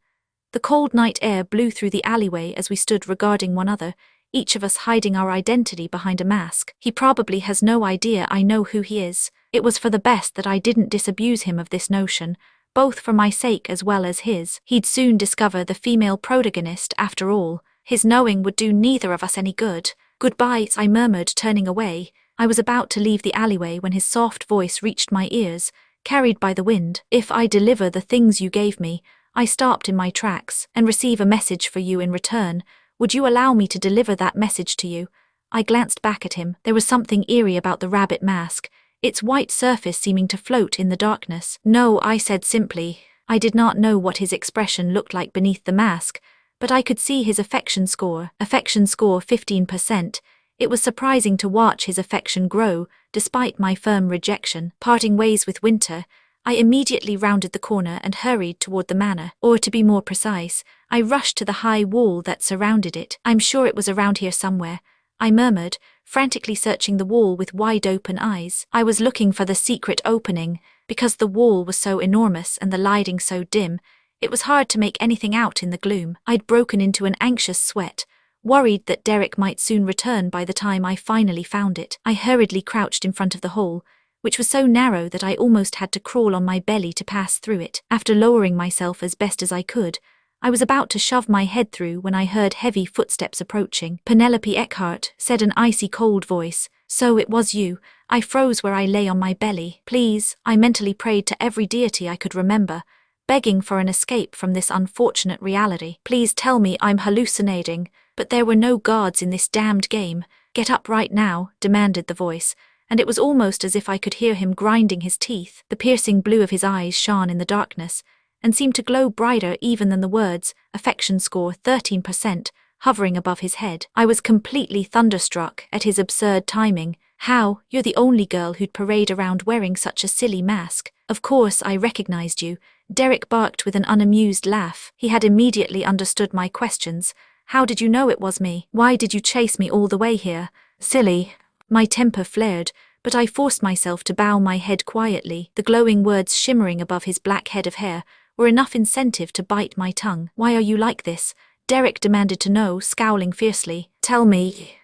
The cold night air blew through the alleyway as we stood regarding one another, each of us hiding our identity behind a mask. He probably has no idea I know who he is. It was for the best that I didn't disabuse him of this notion, both for my sake as well as his. He'd soon discover the female protagonist after all. His knowing would do neither of us any good. Goodbye, I murmured, turning away. I was about to leave the alleyway when his soft voice reached my ears, carried by the wind. If I deliver the things you gave me, I stopped in my tracks, and receive a message for you in return. Would you allow me to deliver that message to you? I glanced back at him. There was something eerie about the rabbit mask, its white surface seeming to float in the darkness. No, I said simply. I did not know what his expression looked like beneath the mask, but I could see his affection score. Affection score 15%. It was surprising to watch his affection grow, despite my firm rejection. Parting ways with Winter, I immediately rounded the corner and hurried toward the manor. Or to be more precise, I rushed to the high wall that surrounded it. I'm sure it was around here somewhere, I murmured, frantically searching the wall with wide-open eyes. I was looking for the secret opening. Because the wall was so enormous and the lighting so dim, it was hard to make anything out in the gloom. I'd broken into an anxious sweat, worried that Derek might soon return by the time I finally found it. I hurriedly crouched in front of the hole, which was so narrow that I almost had to crawl on my belly to pass through it. After lowering myself as best as I could, I was about to shove my head through when I heard heavy footsteps approaching. Penelope Eckhart, said an icy cold voice. So it was you. I froze where I lay on my belly. Please, I mentally prayed to every deity I could remember, begging for an escape from this unfortunate reality. Please tell me I'm hallucinating, but there were no gods in this damned game. Get up right now, demanded the voice, and it was almost as if I could hear him grinding his teeth. The piercing blue of his eyes shone in the darkness, and seemed to glow brighter even than the words, affection score 13%, hovering above his head. I was completely thunderstruck at his absurd timing. How, you're the only girl who'd parade around wearing such a silly mask. Of course I recognized you, Derek barked with an unamused laugh. He had immediately understood my questions. How did you know it was me? Why did you chase me all the way here? Silly. My temper flared, but I forced myself to bow my head quietly. The glowing words shimmering above his black head of hair were enough incentive to bite my tongue. Why are you like this? Derek demanded to know, scowling fiercely. Tell me.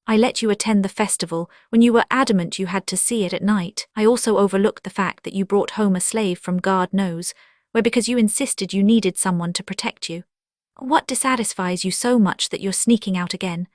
I let you attend the festival when you were adamant you had to see it at night. I also overlooked the fact that you brought home a slave from God knows where because you insisted you needed someone to protect you. What dissatisfies you so much that you're sneaking out again?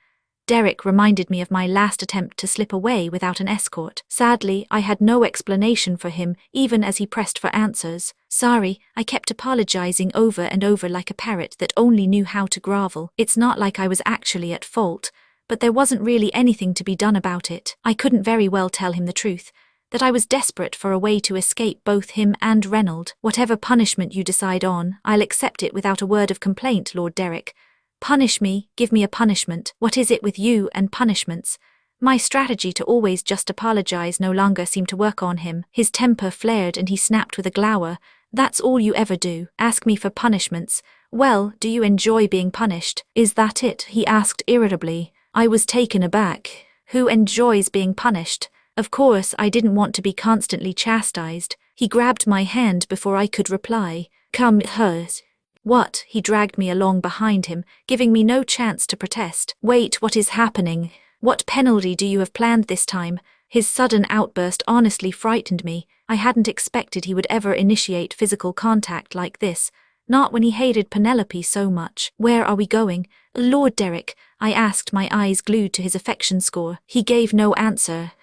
Derek reminded me of my last attempt to slip away without an escort. Sadly, I had no explanation for him, even as he pressed for answers. Sorry, I kept apologizing over and over like a parrot that only knew how to grovel. It's not like I was actually at fault, but there wasn't really anything to be done about it. I couldn't very well tell him the truth, that I was desperate for a way to escape both him and Reynold. Whatever punishment you decide on, I'll accept it without a word of complaint, Lord Derek. Punish me, give me a punishment. What is it with you and punishments? My strategy to always just apologize no longer seemed to work on him. His temper flared and he snapped with a glower. That's all you ever do, ask me for punishments. Well, do you enjoy being punished? Is that it? He asked irritably. I was taken aback. Who enjoys being punished? Of course, I didn't want to be constantly chastised. He grabbed my hand before I could reply. Come, hers. What? He dragged me along behind him, giving me no chance to protest. Wait, what is happening? What penalty do you have planned this time? His sudden outburst honestly frightened me. I hadn't expected he would ever initiate physical contact like this, not when he hated Penelope so much. Where are we going? Lord Derek, I asked, my eyes glued to his affection score. He gave no answer.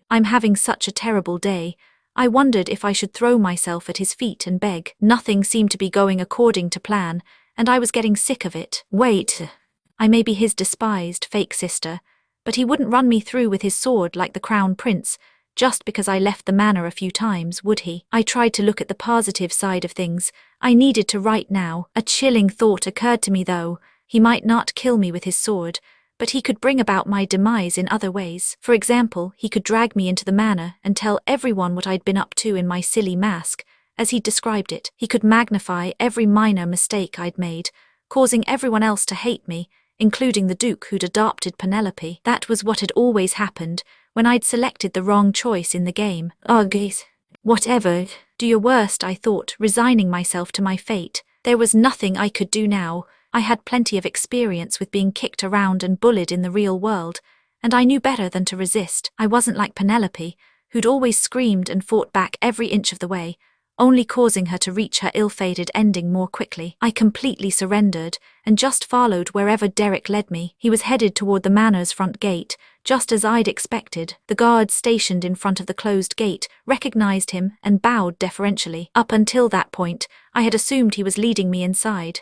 I'm having such a terrible day. I wondered if I should throw myself at his feet and beg. Nothing seemed to be going according to plan, and I was getting sick of it. Wait. I may be his despised fake sister, but he wouldn't run me through with his sword like the Crown Prince, just because I left the manor a few times, would he? I tried to look at the positive side of things. I needed to right now. A chilling thought occurred to me though. He might not kill me with his sword, but he could bring about my demise in other ways. For example, he could drag me into the manor and tell everyone what I'd been up to in my silly mask, as he described it. He could magnify every minor mistake I'd made, causing everyone else to hate me, including the Duke who'd adopted Penelope. That was what had always happened when I'd selected the wrong choice in the game. Ugh. Whatever, do your worst, I thought, resigning myself to my fate. There was nothing I could do now. I had plenty of experience with being kicked around and bullied in the real world, and I knew better than to resist. I wasn't like Penelope, who'd always screamed and fought back every inch of the way, only causing her to reach her ill-fated ending more quickly. I completely surrendered and just followed wherever Derek led me. He was headed toward the manor's front gate, just as I'd expected. The guards stationed in front of the closed gate recognized him and bowed deferentially. Up until that point, I had assumed he was leading me inside.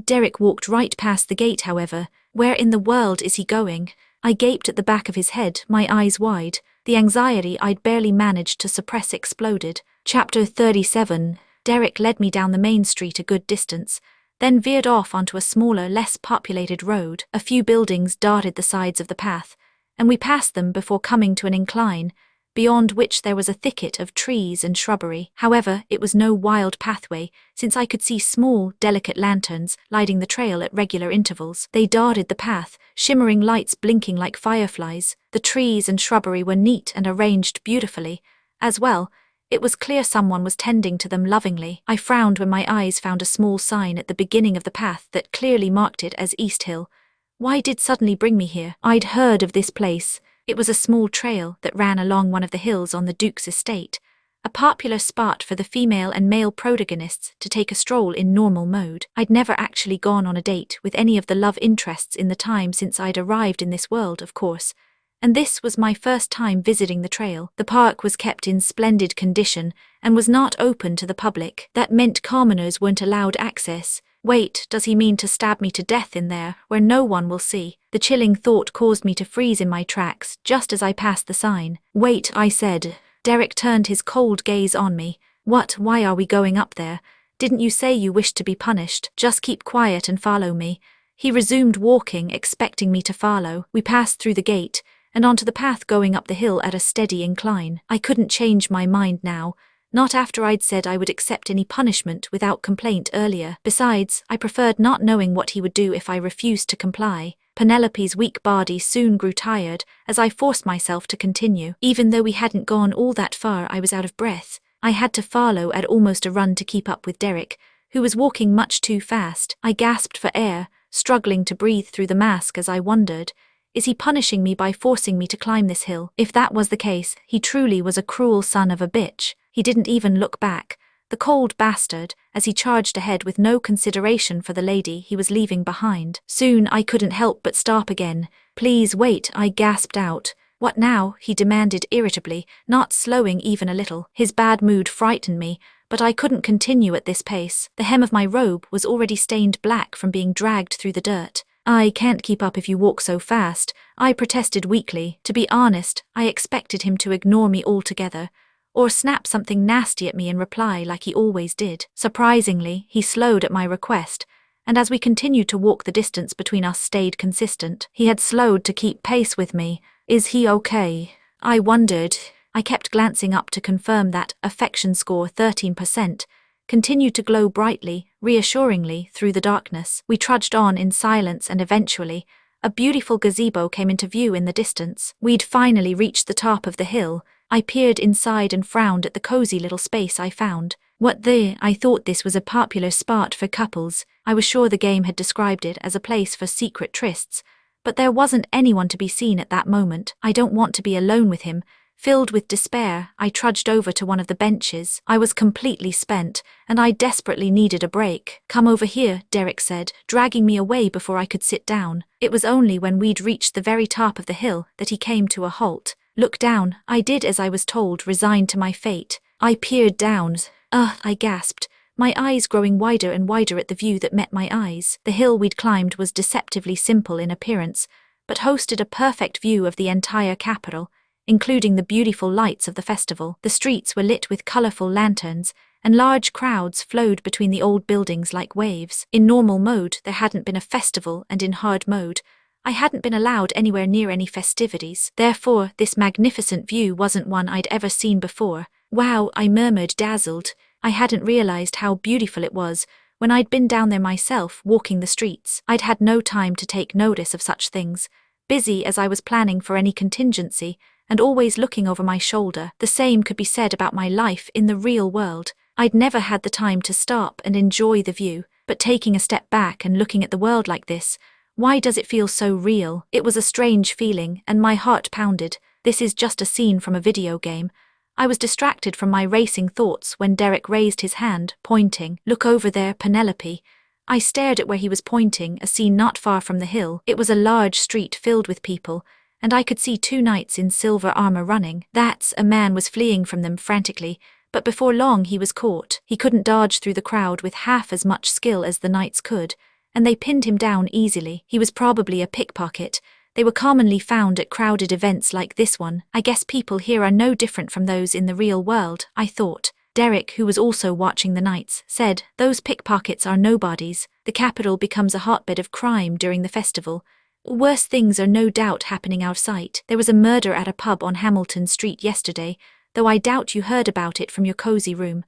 Derek walked right past the gate, however. Where in the world is he going? I gaped at the back of his head, my eyes wide. The anxiety I'd barely managed to suppress exploded. Chapter 37. Derek led me down the main street a good distance, then veered off onto a smaller, less populated road. A few buildings dotted the sides of the path, and we passed them before coming to an incline, beyond which there was a thicket of trees and shrubbery. However, it was no wild pathway, since I could see small, delicate lanterns lighting the trail at regular intervals. They dotted the path, shimmering lights blinking like fireflies. The trees and shrubbery were neat and arranged beautifully. As well, it was clear someone was tending to them lovingly. I frowned when my eyes found a small sign at the beginning of the path that clearly marked it as East Hill. Why did suddenly bring me here? I'd heard of this place. It was a small trail that ran along one of the hills on the Duke's estate, a popular spot for the female and male protagonists to take a stroll in normal mode. I'd never actually gone on a date with any of the love interests in the time since I'd arrived in this world, of course, and this was my first time visiting the trail. The park was kept in splendid condition and was not open to the public. That meant commoners weren't allowed access. Wait, does he mean to stab me to death in there, where no one will see? The chilling thought caused me to freeze in my tracks just as I passed the sign. Wait, I said. Derek turned his cold gaze on me. What? Why are we going up there? Didn't you say you wished to be punished? Just keep quiet and follow me. He resumed walking, expecting me to follow. We passed through the gate and onto the path going up the hill at a steady incline. I couldn't change my mind now, not after I'd said I would accept any punishment without complaint earlier. Besides, I preferred not knowing what he would do if I refused to comply. Penelope's weak body soon grew tired as I forced myself to continue. Even though we hadn't gone all that far, I was out of breath. I had to follow at almost a run to keep up with Derek, who was walking much too fast. I gasped for air, struggling to breathe through the mask as I wondered, is he punishing me by forcing me to climb this hill? If that was the case, he truly was a cruel son of a bitch. He didn't even look back, the cold bastard, as he charged ahead with no consideration for the lady he was leaving behind. Soon I couldn't help but stop again. Please wait, I gasped out. What now? He demanded irritably, not slowing even a little. His bad mood frightened me, but I couldn't continue at this pace. The hem of my robe was already stained black from being dragged through the dirt. I can't keep up if you walk so fast, I protested weakly. To be honest, I expected him to ignore me altogether, or snap something nasty at me in reply like he always did. Surprisingly, he slowed at my request, and as we continued to walk, the distance between us stayed consistent. He had slowed to keep pace with me. Is he okay? I wondered. I kept glancing up to confirm that affection score 13% continued to glow brightly, reassuringly through the darkness. We trudged on in silence and eventually, a beautiful gazebo came into view in the distance. We'd finally reached the top of the hill. I peered inside and frowned at the cozy little space I found. What the? I thought this was a popular spot for couples. I was sure the game had described it as a place for secret trysts, but there wasn't anyone to be seen at that moment. I don't want to be alone with him. Filled with despair, I trudged over to one of the benches. I was completely spent, and I desperately needed a break. Come over here, Derek said, dragging me away before I could sit down. It was only when we'd reached the very top of the hill that he came to a halt. Look down. I did as I was told, resigned to my fate. I peered down. I gasped, my eyes growing wider and wider at the view that met my eyes. The hill we'd climbed was deceptively simple in appearance, but hosted a perfect view of the entire capital, including the beautiful lights of the festival. The streets were lit with colorful lanterns, and large crowds flowed between the old buildings like waves. In normal mode, there hadn't been a festival, and in hard mode, I hadn't been allowed anywhere near any festivities. Therefore, this magnificent view wasn't one I'd ever seen before. Wow, I murmured, dazzled. I hadn't realized how beautiful it was when I'd been down there myself, walking the streets. I'd had no time to take notice of such things, busy as I was planning for any contingency, and always looking over my shoulder. The same could be said about my life in the real world. I'd never had the time to stop and enjoy the view, but taking a step back and looking at the world like this, why does it feel so real? It was a strange feeling, and my heart pounded. This is just a scene from a video game. I was distracted from my racing thoughts when Derek raised his hand, pointing. Look over there, Penelope. I stared at where he was pointing, a scene not far from the hill. It was a large street filled with people, and I could see 2 knights in silver armor running. A man was fleeing from them frantically, but before long he was caught. He couldn't dodge through the crowd with half as much skill as the knights could, and they pinned him down easily. He was probably a pickpocket. They were commonly found at crowded events like this one. I guess people here are no different from those in the real world, I thought. Derek, who was also watching the knights, said, "Those pickpockets are nobodies. The capital becomes a hotbed of crime during the festival. Worse things are no doubt happening out of sight. There was a murder at a pub on Hamilton Street yesterday, though I doubt you heard about it from your cozy room."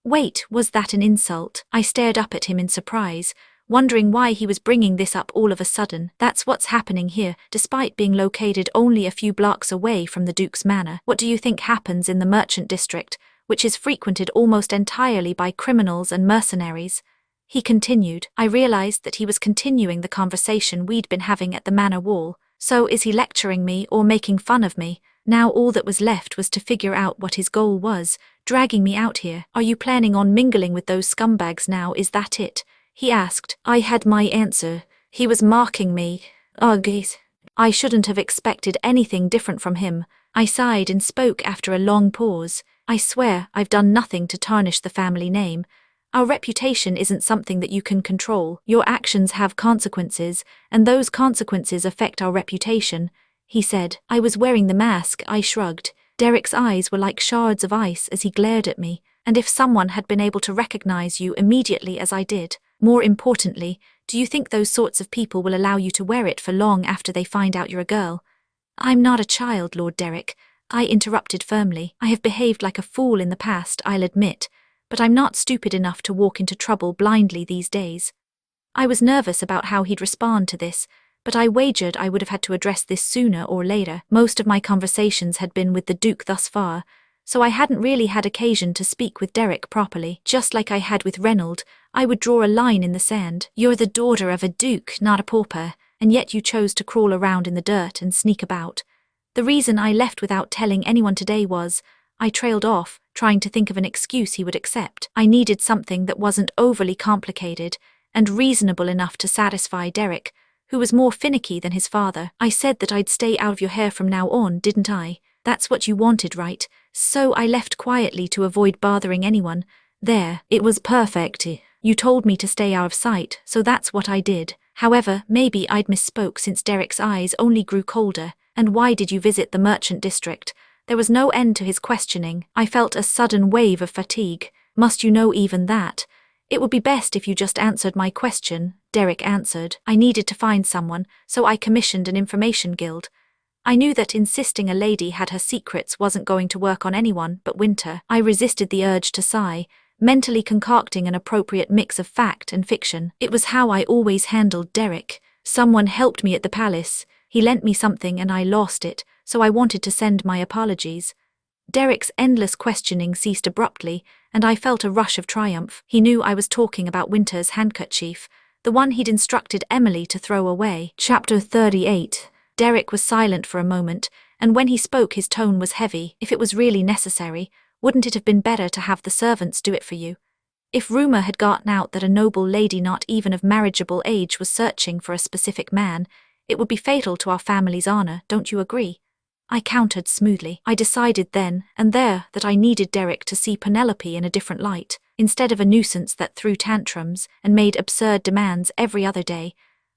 Wait, was that an insult? I stared up at him in surprise, wondering why he was bringing this up all of a sudden. That's what's happening here, despite being located only a few blocks away from the Duke's manor. What do you think happens in the merchant district, which is frequented almost entirely by criminals and mercenaries? He continued. I realized that he was continuing the conversation we'd been having at the manor wall. So is he lecturing me or making fun of me? Now all that was left was to figure out what his goal was, dragging me out here. Are you planning on mingling with those scumbags now, is that it? He asked. I had my answer. He was mocking me. Ugh. I shouldn't have expected anything different from him. I sighed and spoke after a long pause. I swear I've done nothing to tarnish the family name. Our reputation isn't something that you can control. Your actions have consequences, and those consequences affect our reputation, he said. I was wearing the mask, I shrugged. Derek's eyes were like shards of ice as he glared at me. And if someone had been able to recognize you immediately as I did, more importantly, do you think those sorts of people will allow you to wear it for long after they find out you're a girl? I'm not a child, Lord Derek, I interrupted firmly. I have behaved like a fool in the past, I'll admit, but I'm not stupid enough to walk into trouble blindly these days. I was nervous about how he'd respond to this, but I wagered I would have had to address this sooner or later. Most of my conversations had been with the Duke thus far, so I hadn't really had occasion to speak with Derek properly. Just like I had with Reynold, I would draw a line in the sand. You're the daughter of a duke, not a pauper, and yet you chose to crawl around in the dirt and sneak about. The reason I left without telling anyone today was, I trailed off, trying to think of an excuse he would accept. I needed something that wasn't overly complicated and reasonable enough to satisfy Derek, who was more finicky than his father. I said that I'd stay out of your hair from now on, didn't I? That's what you wanted, right? So I left quietly to avoid bothering anyone. There, it was perfect. You told me to stay out of sight, so that's what I did. However, maybe I'd misspoke since Derek's eyes only grew colder. And why did you visit the merchant district? There was no end to his questioning. I felt a sudden wave of fatigue. Must you know even that? It would be best if you just answered my question, Derek answered. I needed to find someone, so I commissioned an information guild. I knew that insisting a lady had her secrets wasn't going to work on anyone but Winter. I resisted the urge to sigh, mentally concocting an appropriate mix of fact and fiction. It was how I always handled Derek. Someone helped me at the palace. He lent me something and I lost it, so I wanted to send my apologies. Derek's endless questioning ceased abruptly, and I felt a rush of triumph. He knew I was talking about Winter's handkerchief, the one he'd instructed Emily to throw away. Chapter 38. Derek was silent for a moment, and when he spoke his tone was heavy. If it was really necessary, wouldn't it have been better to have the servants do it for you? If rumor had gotten out that a noble lady not even of marriageable age was searching for a specific man, it would be fatal to our family's honor, don't you agree? I countered smoothly. I decided then and there that I needed Derek to see Penelope in a different light. Instead of a nuisance that threw tantrums and made absurd demands every other day,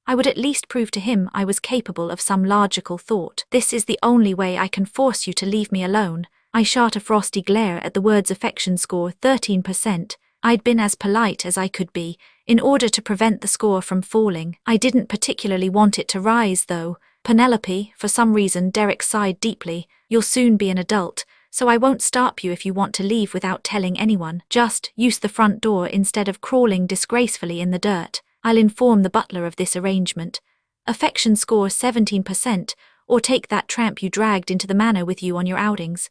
I would at least prove to him I was capable of some logical thought. This is the only way I can force you to leave me alone. I shot a frosty glare at the word's affection score 13%. I'd been as polite as I could be, in order to prevent the score from falling. I didn't particularly want it to rise, though. Penelope, for some reason Derek sighed deeply. You'll soon be an adult, so I won't stop you if you want to leave without telling anyone. Just use the front door instead of crawling disgracefully in the dirt. I'll inform the butler of this arrangement. Affection score 17%, or take that tramp you dragged into the manor with you on your outings.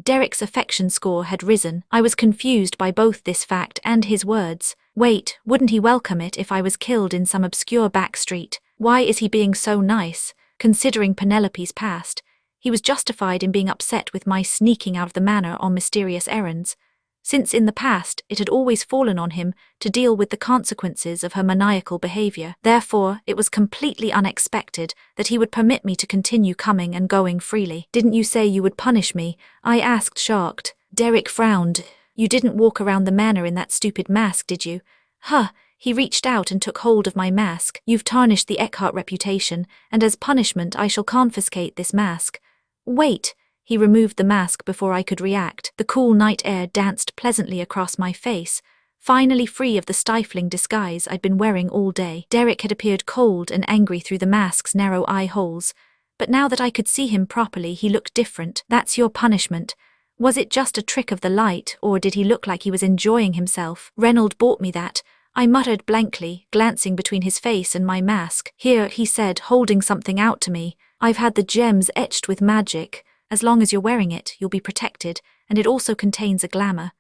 Derek's affection score had risen. I was confused by both this fact and his words. Wait, wouldn't he welcome it if I was killed in some obscure back street? Why is he being so nice? Considering Penelope's past, he was justified in being upset with my sneaking out of the manor on mysterious errands, since in the past it had always fallen on him to deal with the consequences of her maniacal behavior. Therefore, it was completely unexpected that he would permit me to continue coming and going freely. Didn't you say you would punish me? I asked, shocked. Derek frowned. You didn't walk around the manor in that stupid mask, did you? Huh. He reached out and took hold of my mask. You've tarnished the Eckhart reputation, and as punishment I shall confiscate this mask. Wait. He removed the mask before I could react. The cool night air danced pleasantly across my face, finally free of the stifling disguise I'd been wearing all day. Derek had appeared cold and angry through the mask's narrow eye holes, but now that I could see him properly, he looked different. That's your punishment. Was it just a trick of the light, or did he look like he was enjoying himself? Reynold bought me that. I muttered blankly, glancing between his face and my mask. Here, he said, holding something out to me. I've had the gems etched with magic. As long as you're wearing it, you'll be protected, and it also contains a glamour.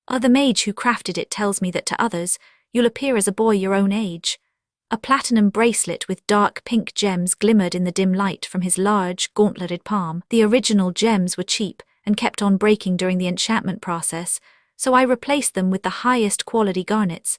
The mage who crafted it tells me that to others, you'll appear as a boy your own age. A platinum bracelet with dark pink gems glimmered in the dim light from his large, gauntleted palm. The original gems were cheap and kept on breaking during the enchantment process, so I replaced them with the highest quality garnets.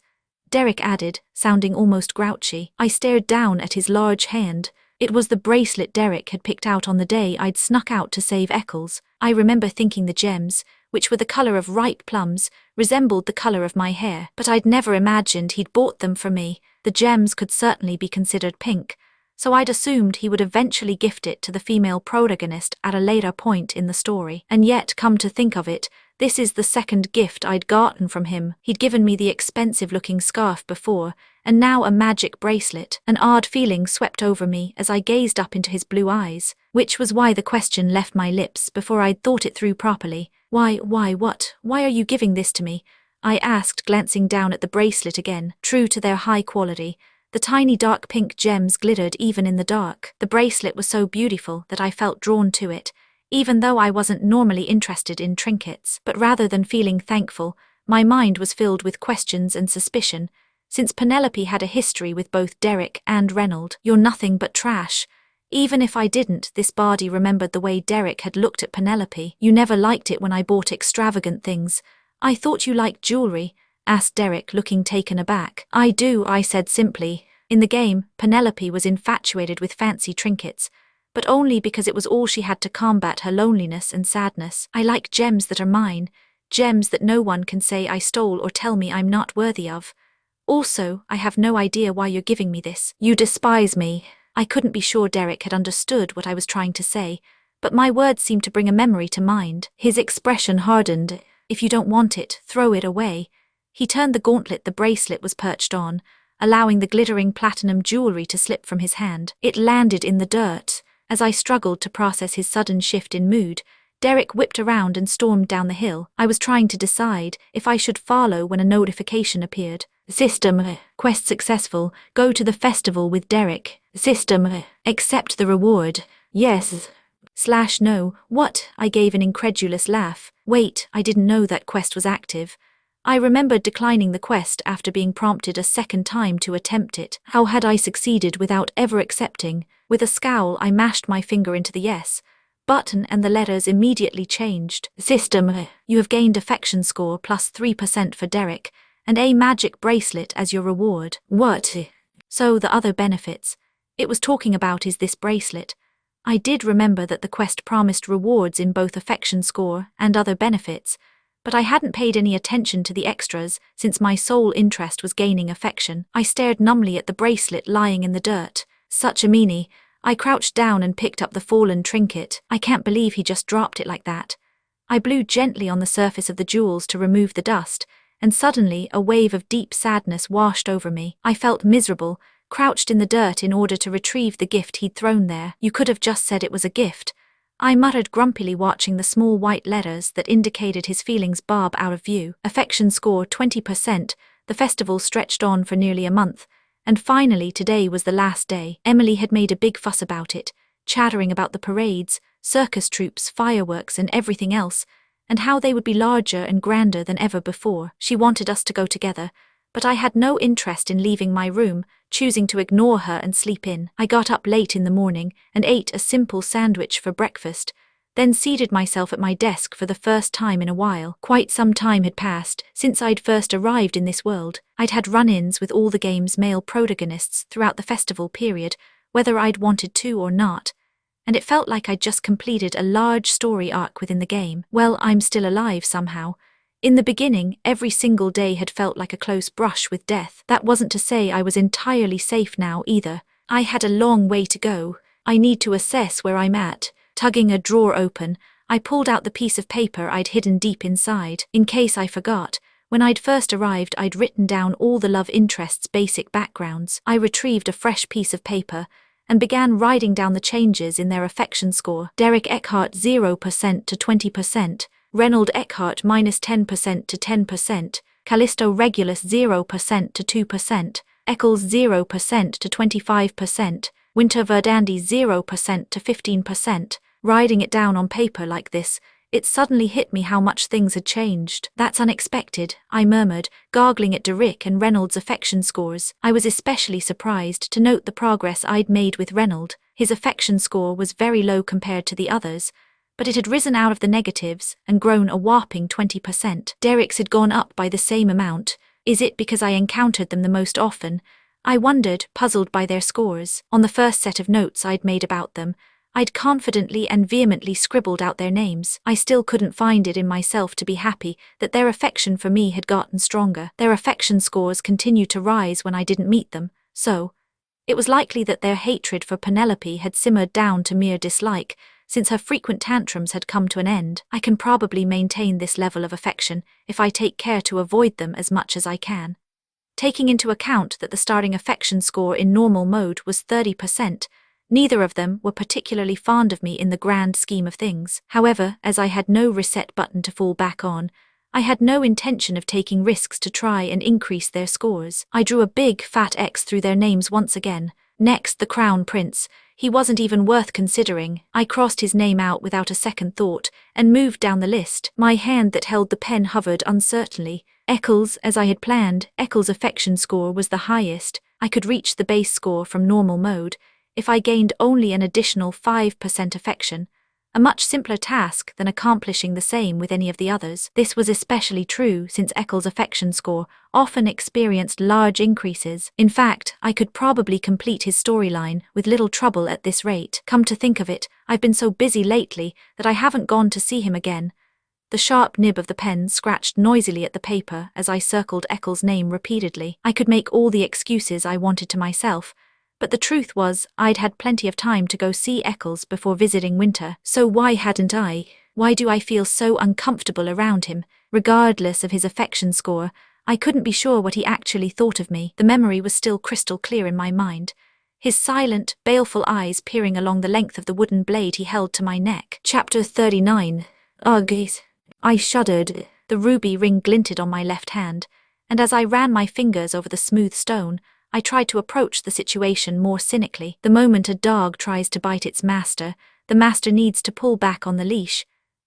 Derek added, sounding almost grouchy. I stared down at his large hand. It was the bracelet Derek had picked out on the day I'd snuck out to save Eccles. I remember thinking the gems, which were the color of ripe plums, resembled the color of my hair, but I'd never imagined he'd bought them for me. The gems could certainly be considered pink, so I'd assumed he would eventually gift it to the female protagonist at a later point in the story. And yet, come to think of it, this is the second gift I'd gotten from him. He'd given me the expensive-looking scarf before, and now a magic bracelet. An odd feeling swept over me as I gazed up into his blue eyes, which was why the question left my lips before I'd thought it through properly. Why are you giving this to me? I asked, glancing down at the bracelet again. True to their high quality, the tiny dark pink gems glittered even in the dark. The bracelet was so beautiful that I felt drawn to it, even though I wasn't normally interested in trinkets. But rather than feeling thankful, my mind was filled with questions and suspicion, since Penelope had a history with both Derek and Reynold. You're nothing but trash. Even if I didn't, this bardie remembered the way Derek had looked at Penelope. You never liked it when I bought extravagant things. I thought you liked jewelry, asked Derek, looking taken aback. I do, I said simply. In the game, Penelope was infatuated with fancy trinkets, but only because it was all she had to combat her loneliness and sadness. I like gems that are mine, gems that no one can say I stole or tell me I'm not worthy of. Also, I have no idea why you're giving me this. You despise me. I couldn't be sure Derek had understood what I was trying to say, but my words seemed to bring a memory to mind. His expression hardened. If you don't want it, throw it away. He turned the gauntlet the bracelet was perched on, allowing the glittering platinum jewelry to slip from his hand. It landed in the dirt. As I struggled to process his sudden shift in mood, Derek whipped around and stormed down the hill. I was trying to decide if I should follow when a notification appeared. System, quest successful, go to the festival with Derek. System, accept the reward. Yes. /no, what? I gave an incredulous laugh. Wait, I didn't know that quest was active. I remembered declining the quest after being prompted a second time to attempt it. How had I succeeded without ever accepting? With a scowl, I mashed my finger into the yes button and the letters immediately changed. System, you have gained affection score plus 3% for Derek, and a magic bracelet as your reward. What? So the other benefits it was talking about is this bracelet. I did remember that the quest promised rewards in both affection score and other benefits, but I hadn't paid any attention to the extras since my sole interest was gaining affection. I stared numbly at the bracelet lying in the dirt. Such a meanie. I crouched down and picked up the fallen trinket. I can't believe he just dropped it like that. I blew gently on the surface of the jewels to remove the dust, and suddenly a wave of deep sadness washed over me. I felt miserable, crouched in the dirt in order to retrieve the gift he'd thrown there. "You could have just said it was a gift," I muttered grumpily, watching the small white letters that indicated his feelings bob out of view. Affection score 20%. The festival stretched on for nearly a month, and finally today was the last day. Emily had made a big fuss about it, chattering about the parades, circus troops, fireworks and everything else, and how they would be larger and grander than ever before. She wanted us to go together, but I had no interest in leaving my room, choosing to ignore her and sleep in. I got up late in the morning and ate a simple sandwich for breakfast, then seated myself at my desk for the first time in a while. Quite some time had passed since I'd first arrived in this world. I'd had run-ins with all the game's male protagonists throughout the festival period, whether I'd wanted to or not, and it felt like I'd just completed a large story arc within the game. Well, I'm still alive somehow. In the beginning, every single day had felt like a close brush with death. That wasn't to say I was entirely safe now either. I had a long way to go. I need to assess where I'm at. Tugging a drawer open, I pulled out the piece of paper I'd hidden deep inside. In case I forgot, when I'd first arrived I'd written down all the love interests' basic backgrounds. I retrieved a fresh piece of paper and began writing down the changes in their affection score. Derek Eckhart 0% to 20%. Reynold Eckhart -10% to 10%, Callisto Regulus 0% to 2%, Eccles 0% to 25%, Winter Verdandi 0% to 15%. Writing it down on paper like this, it suddenly hit me how much things had changed. "That's unexpected," I murmured, gargling at Derek and Reynolds' affection scores. I was especially surprised to note the progress I'd made with Reynold. His affection score was very low compared to the others, but it had risen out of the negatives and grown a whopping 20%. Derek's had gone up by the same amount. Is it because I encountered them the most often? I wondered, puzzled by their scores. On the first set of notes I'd made about them, I'd confidently and vehemently scribbled out their names. I still couldn't find it in myself to be happy that their affection for me had gotten stronger. Their affection scores continued to rise when I didn't meet them, so it was likely that their hatred for Penelope had simmered down to mere dislike, since her frequent tantrums had come to an end. I can probably maintain this level of affection if I take care to avoid them as much as I can. Taking into account that the starting affection score in normal mode was 30%, neither of them were particularly fond of me in the grand scheme of things. However, as I had no reset button to fall back on, I had no intention of taking risks to try and increase their scores. I drew a big fat X through their names once again. Next, the Crown Prince. He wasn't even worth considering. I crossed his name out without a second thought and moved down the list. My hand that held the pen hovered uncertainly. Eccles, as I had planned. Eccles' affection score was the highest. I could reach the base score from normal mode if I gained only an additional 5% affection, a much simpler task than accomplishing the same with any of the others. This was especially true since Eccles' affection score often experienced large increases. In fact, I could probably complete his storyline with little trouble at this rate. Come to think of it, I've been so busy lately that I haven't gone to see him again. The sharp nib of the pen scratched noisily at the paper as I circled Eccles' name repeatedly. I could make all the excuses I wanted to myself, but the truth was I'd had plenty of time to go see Eccles before visiting Winter. So why hadn't I? Why do I feel so uncomfortable around him? Regardless of his affection score, I couldn't be sure what he actually thought of me. The memory was still crystal clear in my mind. His silent, baleful eyes peering along the length of the wooden blade he held to my neck. Chapter 39. Ugh. I shuddered. The ruby ring glinted on my left hand, and as I ran my fingers over the smooth stone, I tried to approach the situation more cynically. The moment a dog tries to bite its master, the master needs to pull back on the leash.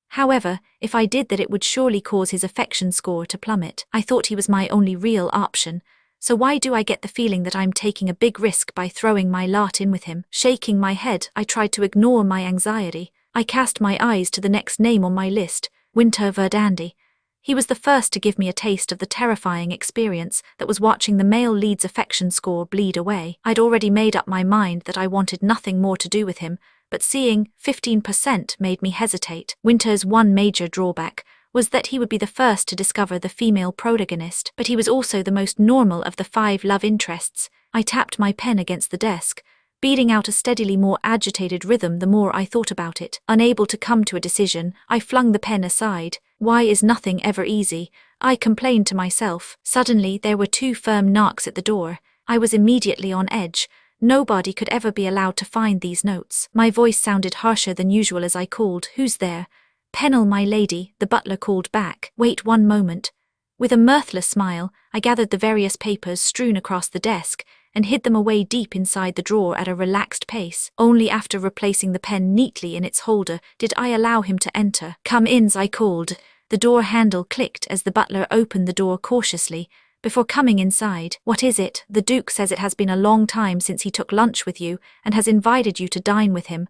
However, if I did that, it would surely cause his affection score to plummet. I thought he was my only real option, so why do I get the feeling that I'm taking a big risk by throwing my lot in with him? Shaking my head, I tried to ignore my anxiety. I cast my eyes to the next name on my list, Winter Verdandi. He was the first to give me a taste of the terrifying experience that was watching the male lead's affection score bleed away. I'd already made up my mind that I wanted nothing more to do with him, but seeing 15% made me hesitate. Winter's one major drawback was that he would be the first to discover the female protagonist, but he was also the most normal of the 5 love interests. I tapped my pen against the desk, beating out a steadily more agitated rhythm the more I thought about it. Unable to come to a decision, I flung the pen aside. Why is nothing ever easy? I complained to myself. Suddenly there were 2 firm knocks at the door. I was immediately on edge. Nobody could ever be allowed to find these notes. My voice sounded harsher than usual as I called, "Who's there?" "Pennell, my lady," the butler called back. "Wait one moment." With a mirthless smile, I gathered the various papers strewn across the desk and hid them away deep inside the drawer at a relaxed pace. Only after replacing the pen neatly in its holder did I allow him to enter. "Come in," I called. The door handle clicked as the butler opened the door cautiously before coming inside. "What is it?" "The Duke says it has been a long time since he took lunch with you and has invited you to dine with him."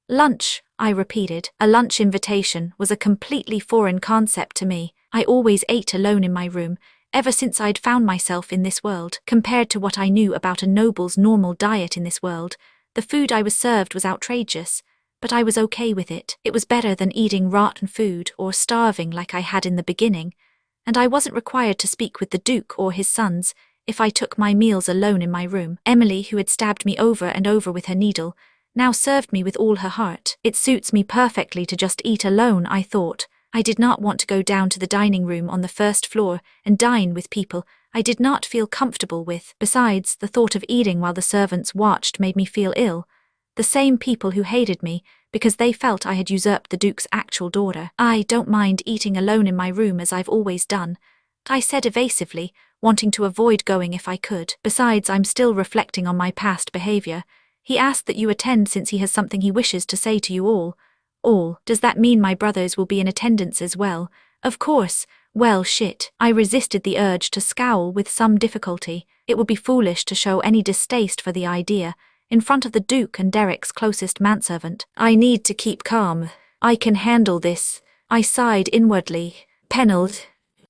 "Lunch," I repeated. A lunch invitation was a completely foreign concept to me. I always ate alone in my room, ever since I'd found myself in this world. Compared to what I knew about a noble's normal diet in this world, the food I was served was outrageous, but I was okay with it. It was better than eating rotten food or starving like I had in the beginning, and I wasn't required to speak with the Duke or his sons if I took my meals alone in my room. Emily, who had stabbed me over and over with her needle, now served me with all her heart. It suits me perfectly to just eat alone, I thought. I did not want to go down to the dining room on the first floor and dine with people I did not feel comfortable with. Besides, the thought of eating while the servants watched made me feel ill. The same people who hated me because they felt I had usurped the Duke's actual daughter. "I don't mind eating alone in my room as I've always done," I said evasively, wanting to avoid going if I could. "Besides, I'm still reflecting on my past behavior. He asked that you attend since he has something he wishes to say to you all." "All? Does that mean my brothers will be in attendance as well?" "Of course." "Well, shit." I resisted the urge to scowl with some difficulty. It would be foolish to show any distaste for the idea in front of the Duke and Derek's closest manservant. "I need to keep calm. I can handle this." I sighed inwardly. "Pennell,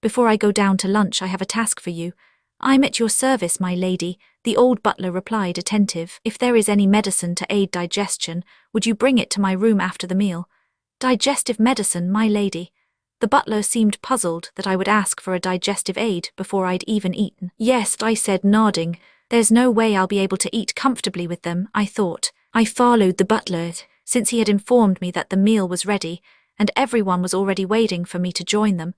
before I go down to lunch I have a task for you." "I'm at your service, my lady," the old butler replied, attentive. "If there is any medicine to aid digestion, would you bring it to my room after the meal?" "Digestive medicine, my lady." The butler seemed puzzled that I would ask for a digestive aid before I'd even eaten. "Yes," I said, nodding. "There's no way I'll be able to eat comfortably with them," I thought. I followed the butler, since he had informed me that the meal was ready, and everyone was already waiting for me to join them.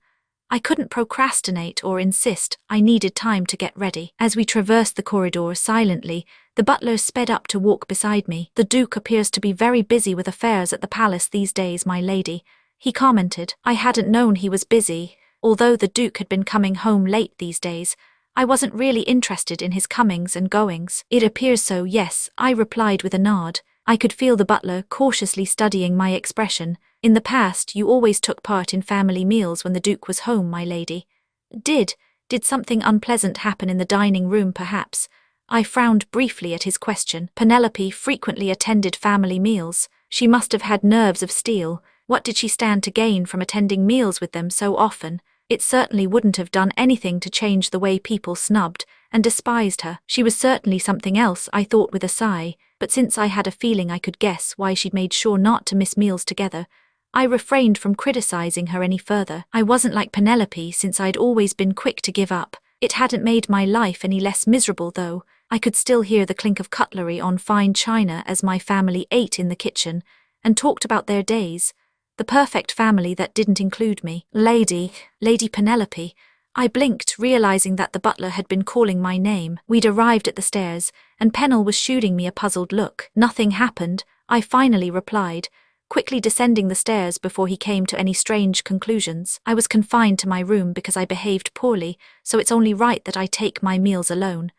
I couldn't procrastinate or insist. I needed time to get ready. As we traversed the corridor silently, the butler sped up to walk beside me. "The Duke appears to be very busy with affairs at the palace these days, my lady," he commented. I hadn't known he was busy. Although the Duke had been coming home late these days, I wasn't really interested in his comings and goings. "It appears so, yes," I replied with a nod. I could feel the butler cautiously studying my expression. "In the past, you always took part in family meals when the Duke was home, my lady." Did something unpleasant happen in the dining room, perhaps? I frowned briefly at his question. Penelope frequently attended family meals. She must have had nerves of steel. What did she stand to gain from attending meals with them so often? It certainly wouldn't have done anything to change the way people snubbed and despised her. She was certainly something else, I thought with a sigh, but since I had a feeling I could guess why she'd made sure not to miss meals together, I refrained from criticizing her any further. I wasn't like Penelope since I'd always been quick to give up. It hadn't made my life any less miserable though. I could still hear the clink of cutlery on fine china as my family ate in the kitchen and talked about their days. The perfect family that didn't include me. Lady Penelope." I blinked, realizing that the butler had been calling my name. We'd arrived at the stairs, and Pennell was shooting me a puzzled look. "Nothing happened," I finally replied, quickly descending the stairs before he came to any strange conclusions. "I was confined to my room because I behaved poorly, so it's only right that I take my meals alone."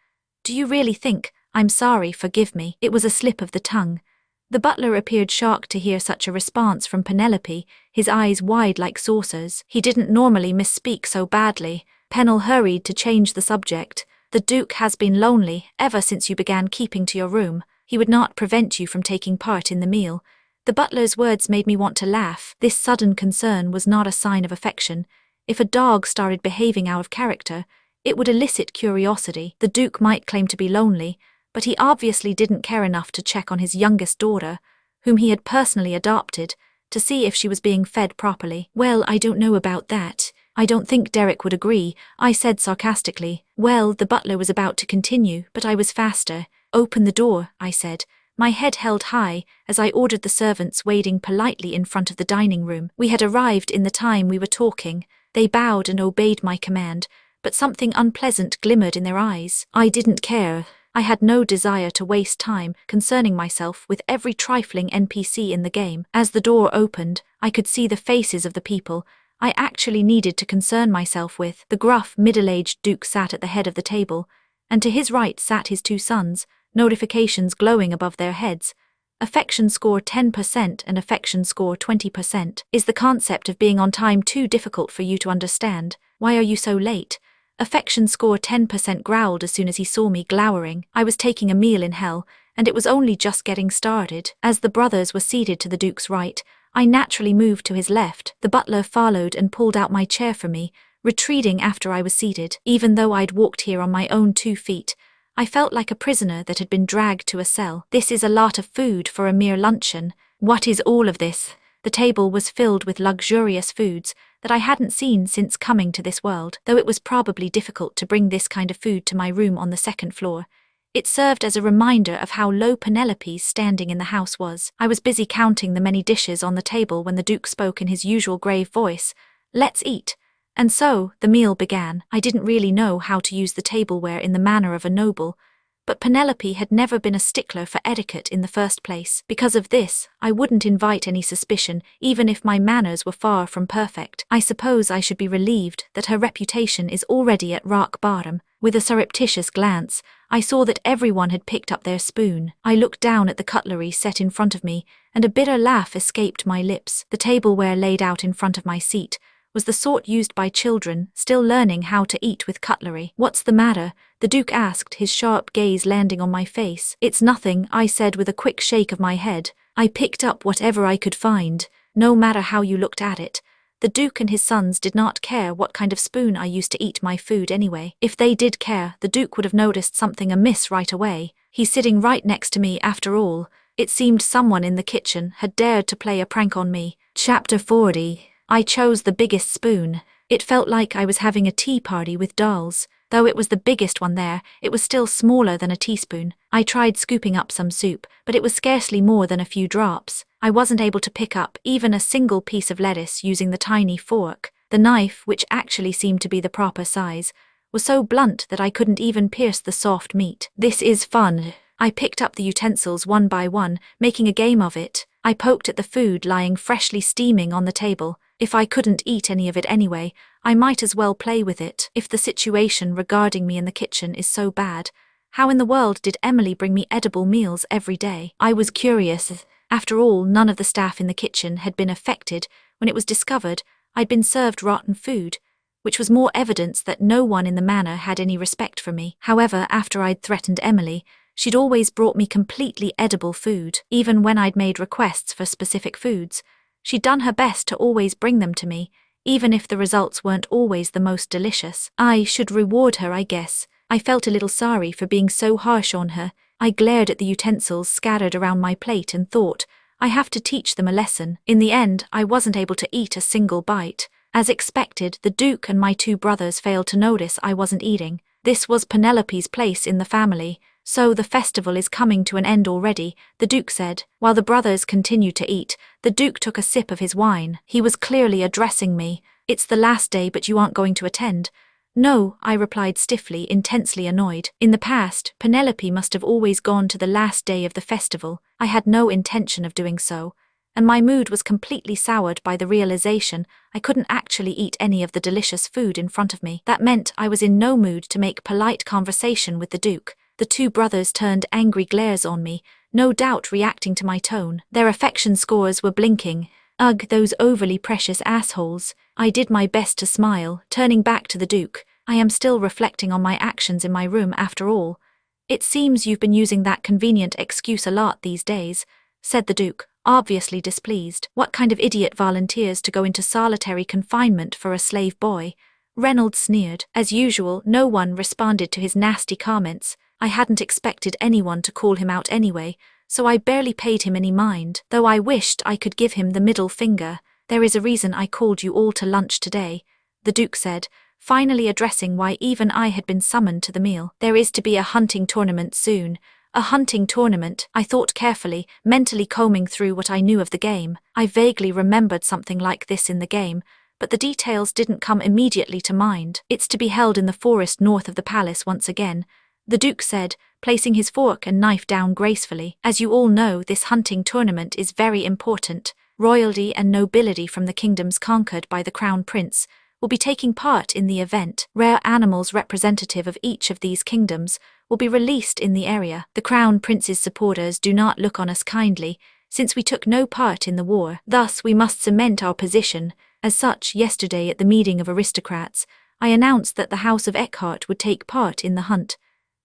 "Do you really think?" "I'm sorry, forgive me. It was a slip of the tongue." The butler appeared shocked to hear such a response from Penelope, his eyes wide like saucers. He didn't normally misspeak so badly. Pennell hurried to change the subject. "The Duke has been lonely ever since you began keeping to your room. He would not prevent you from taking part in the meal." The butler's words made me want to laugh. This sudden concern was not a sign of affection. If a dog started behaving out of character, it would elicit curiosity. The Duke might claim to be lonely, but he obviously didn't care enough to check on his youngest daughter, whom he had personally adopted, to see if she was being fed properly. "Well, I don't know about that. I don't think Derek would agree," I said sarcastically. "Well," the butler was about to continue, but I was faster. "Open the door," I said. my head held high as I ordered the servants waiting politely in front of the dining room. We had arrived in the time we were talking. They bowed and obeyed my command, but something unpleasant glimmered in their eyes. I didn't care. I had no desire to waste time concerning myself with every trifling NPC in the game. As the door opened, I could see the faces of the people I actually needed to concern myself with. The gruff, middle-aged Duke sat at the head of the table, and to his right sat his two sons, notifications glowing above their heads. Affection score 10% and affection score 20%. Is the concept of being on time too difficult for you to understand? Why are you so late? Affection score 10% growled as soon as he saw me glowering. I was taking a meal in hell, and it was only just getting started. As the brothers were seated to the Duke's right, I naturally moved to his left. The butler followed and pulled out my chair for me, retreating after I was seated. Even though I'd walked here on my own 2 feet, I felt like a prisoner that had been dragged to a cell. This is a lot of food for a mere luncheon. What is all of this? The table was filled with luxurious foods that I hadn't seen since coming to this world. Though it was probably difficult to bring this kind of food to my room on the 2nd floor, it served as a reminder of how low Penelope's standing in the house was. I was busy counting the many dishes on the table when the Duke spoke in his usual grave voice. "Let's eat." And so, the meal began. I didn't really know how to use the tableware in the manner of a noble, but Penelope had never been a stickler for etiquette in the first place. Because of this, I wouldn't invite any suspicion, even if my manners were far from perfect. I suppose I should be relieved that her reputation is already at rock bottom. With a surreptitious glance, I saw that everyone had picked up their spoon. I looked down at the cutlery set in front of me, and a bitter laugh escaped my lips. The tableware laid out in front of my seat was the sort used by children still learning how to eat with cutlery. "What's the matter?" the Duke asked, his sharp gaze landing on my face. "It's nothing," I said with a quick shake of my head. "I picked up whatever I could find, no matter how you looked at it." The Duke and his sons did not care what kind of spoon I used to eat my food anyway. If they did care, the Duke would have noticed something amiss right away. He's sitting right next to me after all. It seemed someone in the kitchen had dared to play a prank on me. Chapter 40. I chose the biggest spoon. It felt like I was having a tea party with dolls. Though it was the biggest one there, it was still smaller than a teaspoon. I tried scooping up some soup, but it was scarcely more than a few drops. I wasn't able to pick up even a single piece of lettuce using the tiny fork. The knife, which actually seemed to be the proper size, was so blunt that I couldn't even pierce the soft meat. This is fun. I picked up the utensils one by one, making a game of it. I poked at the food lying freshly steaming on the table. If I couldn't eat any of it anyway, I might as well play with it. If the situation regarding me in the kitchen is so bad, how in the world did Emily bring me edible meals every day? I was curious. After all, none of the staff in the kitchen had been affected when it was discovered I'd been served rotten food, which was more evidence that no one in the manor had any respect for me. However, after I'd threatened Emily, she'd always brought me completely edible food. Even when I'd made requests for specific foods, she'd done her best to always bring them to me, even if the results weren't always the most delicious. I should reward her, I guess. I felt a little sorry for being so harsh on her. I glared at the utensils scattered around my plate and thought, I have to teach them a lesson. In the end, I wasn't able to eat a single bite. As expected, the Duke and my two brothers failed to notice I wasn't eating. This was Penelope's place in the family. "So the festival is coming to an end already," the Duke said. While the brothers continued to eat, the Duke took a sip of his wine. He was clearly addressing me. "It's the last day, but you aren't going to attend?" "No," I replied stiffly, intensely annoyed. In the past, Penelope must have always gone to the last day of the festival. I had no intention of doing so, and my mood was completely soured by the realization I couldn't actually eat any of the delicious food in front of me. That meant I was in no mood to make polite conversation with the Duke. The two brothers turned angry glares on me, no doubt reacting to my tone. Their affection scores were blinking. Ugh, those overly precious assholes. I did my best to smile, turning back to the Duke. "I am still reflecting on my actions in my room after all. It seems you've been using that convenient excuse a lot these days," said the Duke, obviously displeased. "What kind of idiot volunteers to go into solitary confinement for a slave boy?" Reynolds sneered. As usual, no one responded to his nasty comments. I hadn't expected anyone to call him out anyway, so I barely paid him any mind, though I wished I could give him the middle finger. "There is a reason I called you all to lunch today," the Duke said, finally addressing why even I had been summoned to the meal. "There is to be a hunting tournament soon. A hunting tournament, I thought carefully, mentally combing through what I knew of the game. I vaguely remembered something like this in the game, but the details didn't come immediately to mind. It's to be held in the forest north of the palace once again, the Duke said, placing his fork and knife down gracefully. As you all know, this hunting tournament is very important. Royalty and nobility from the kingdoms conquered by the Crown Prince will be taking part in the event. Rare animals representative of each of these kingdoms will be released in the area. The Crown Prince's supporters do not look on us kindly, since we took no part in the war. Thus, we must cement our position. As such, yesterday at the meeting of aristocrats, I announced that the House of Eckhart would take part in the hunt.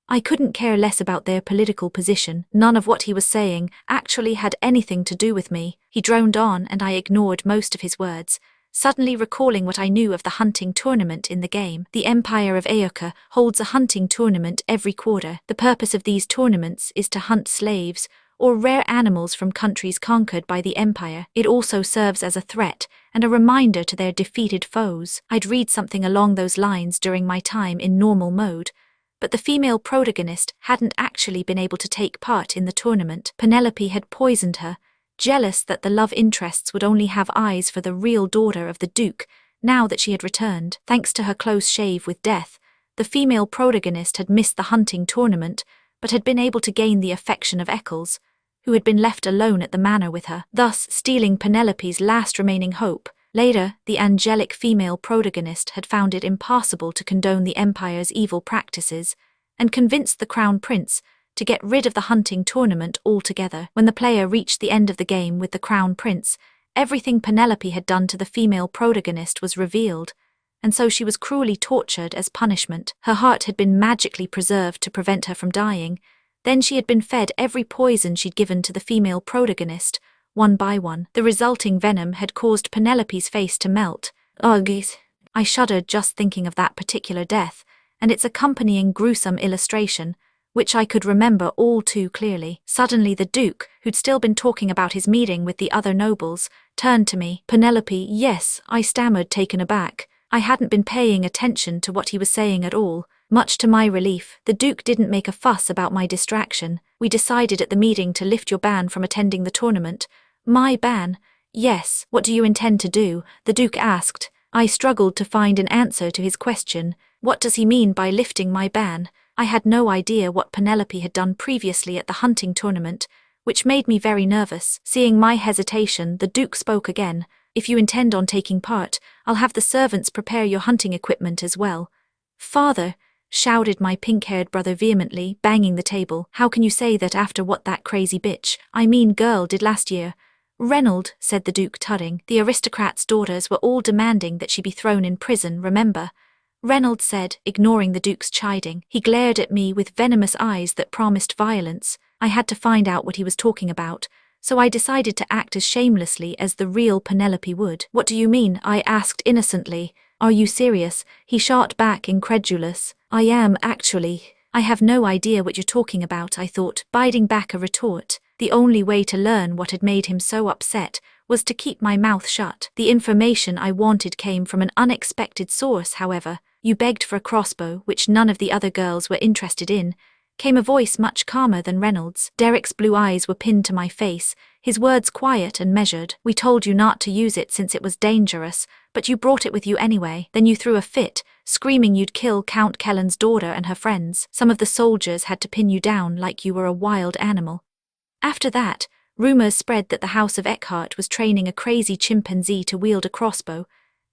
I couldn't care less about their political position. None of what he was saying actually had anything to do with me. He droned on, and I ignored most of his words, suddenly recalling what I knew of the hunting tournament in the game. The Empire of Aoka holds a hunting tournament every quarter. The purpose of these tournaments is to hunt slaves or rare animals from countries conquered by the Empire. It also serves as a threat and a reminder to their defeated foes. I'd read something along those lines during my time in normal mode, but the female protagonist hadn't actually been able to take part in the tournament. Penelope had poisoned her, jealous that the love interests would only have eyes for the real daughter of the Duke, now that she had returned. Thanks to her close shave with death, the female protagonist had missed the hunting tournament, but had been able to gain the affection of Eccles, who had been left alone at the manor with her, thus stealing Penelope's last remaining hope. Later, the angelic female protagonist had found it impossible to condone the Empire's evil practices, and convinced the Crown Prince to get rid of the hunting tournament altogether. When the player reached the end of the game with the Crown Prince, everything Penelope had done to the female protagonist was revealed, and so she was cruelly tortured as punishment. Her heart had been magically preserved to prevent her from dying. Then she had been fed every poison she'd given to the female protagonist, one by one. The resulting venom had caused Penelope's face to melt. Ugh! I shuddered just thinking of that particular death, and its accompanying gruesome illustration, which I could remember all too clearly. Suddenly the Duke, who'd still been talking about his meeting with the other nobles, turned to me. Penelope, yes, I stammered, taken aback. I hadn't been paying attention to what he was saying at all. Much to my relief, the Duke didn't make a fuss about my distraction. We decided at the meeting to lift your ban from attending the tournament. My ban? Yes. What do you intend to do? The Duke asked. I struggled to find an answer to his question. What does he mean by lifting my ban? I had no idea what Penelope had done previously at the hunting tournament, which made me very nervous. Seeing my hesitation, the Duke spoke again. If you intend on taking part, I'll have the servants prepare your hunting equipment as well. Father, shouted my pink-haired brother vehemently, banging the table. How can you say that after what that crazy bitch, I mean girl, did last year? Reynold, said the Duke, tudding. The aristocrats' daughters were all demanding that she be thrown in prison, remember? Reynold said, ignoring the Duke's chiding. He glared at me with venomous eyes that promised violence. I had to find out what he was talking about, so I decided to act as shamelessly as the real Penelope would. What do you mean? I asked innocently. Are you serious? He shot back, incredulous. I am, actually. I have no idea what you're talking about, I thought, biting back a retort. The only way to learn what had made him so upset was to keep my mouth shut. The information I wanted came from an unexpected source, however. You begged for a crossbow, which none of the other girls were interested in. Came a voice much calmer than Reynolds'. Derek's blue eyes were pinned to my face, his words quiet and measured. We told you not to use it since it was dangerous, but you brought it with you anyway. Then you threw a fit, screaming you'd kill Count Kellen's daughter and her friends. Some of the soldiers had to pin you down like you were a wild animal. After that, rumors spread that the House of Eckhart was training a crazy chimpanzee to wield a crossbow,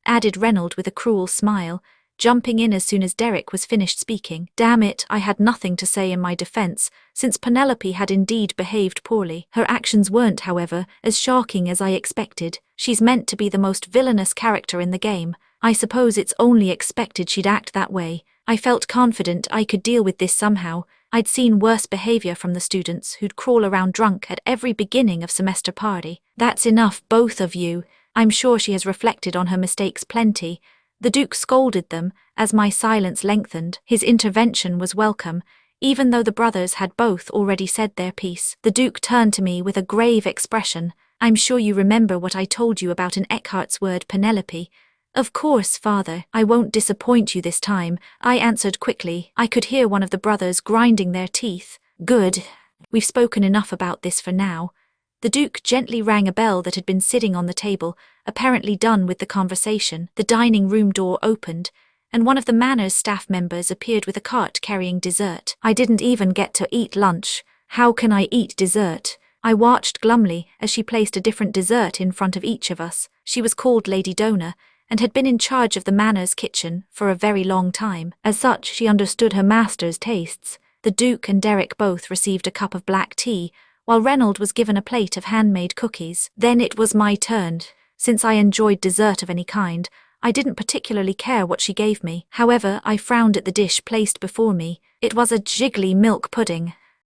added Reynold with a cruel smile, jumping in as soon as Derek was finished speaking. Damn it, I had nothing to say in my defense, since Penelope had indeed behaved poorly. Her actions weren't, however, as shocking as I expected. She's meant to be the most villainous character in the game. I suppose it's only expected she'd act that way. I felt confident I could deal with this somehow. I'd seen worse behavior from the students who'd crawl around drunk at every beginning of semester party. That's enough, both of you. I'm sure she has reflected on her mistakes plenty. The Duke scolded them, as my silence lengthened. His intervention was welcome, even though the brothers had both already said their piece. The Duke turned to me with a grave expression. I'm sure you remember what I told you about an Eckhart's word, Penelope. Of course, father. I won't disappoint you this time, I answered quickly. I could hear one of the brothers grinding their teeth. Good. We've spoken enough about this for now. The Duke gently rang a bell that had been sitting on the table, apparently done with the conversation. The dining room door opened, and one of the Manor's staff members appeared with a cart carrying dessert. I didn't even get to eat lunch. How can I eat dessert? I watched glumly as she placed a different dessert in front of each of us. She was called Lady Dona, and had been in charge of the Manor's kitchen for a very long time. As such, she understood her master's tastes. The Duke and Derek both received a cup of black tea, while Reynold was given a plate of handmade cookies. Then it was my turn. Since I enjoyed dessert of any kind, I didn't particularly care what she gave me. However, I frowned at the dish placed before me. It was a jiggly milk pudding,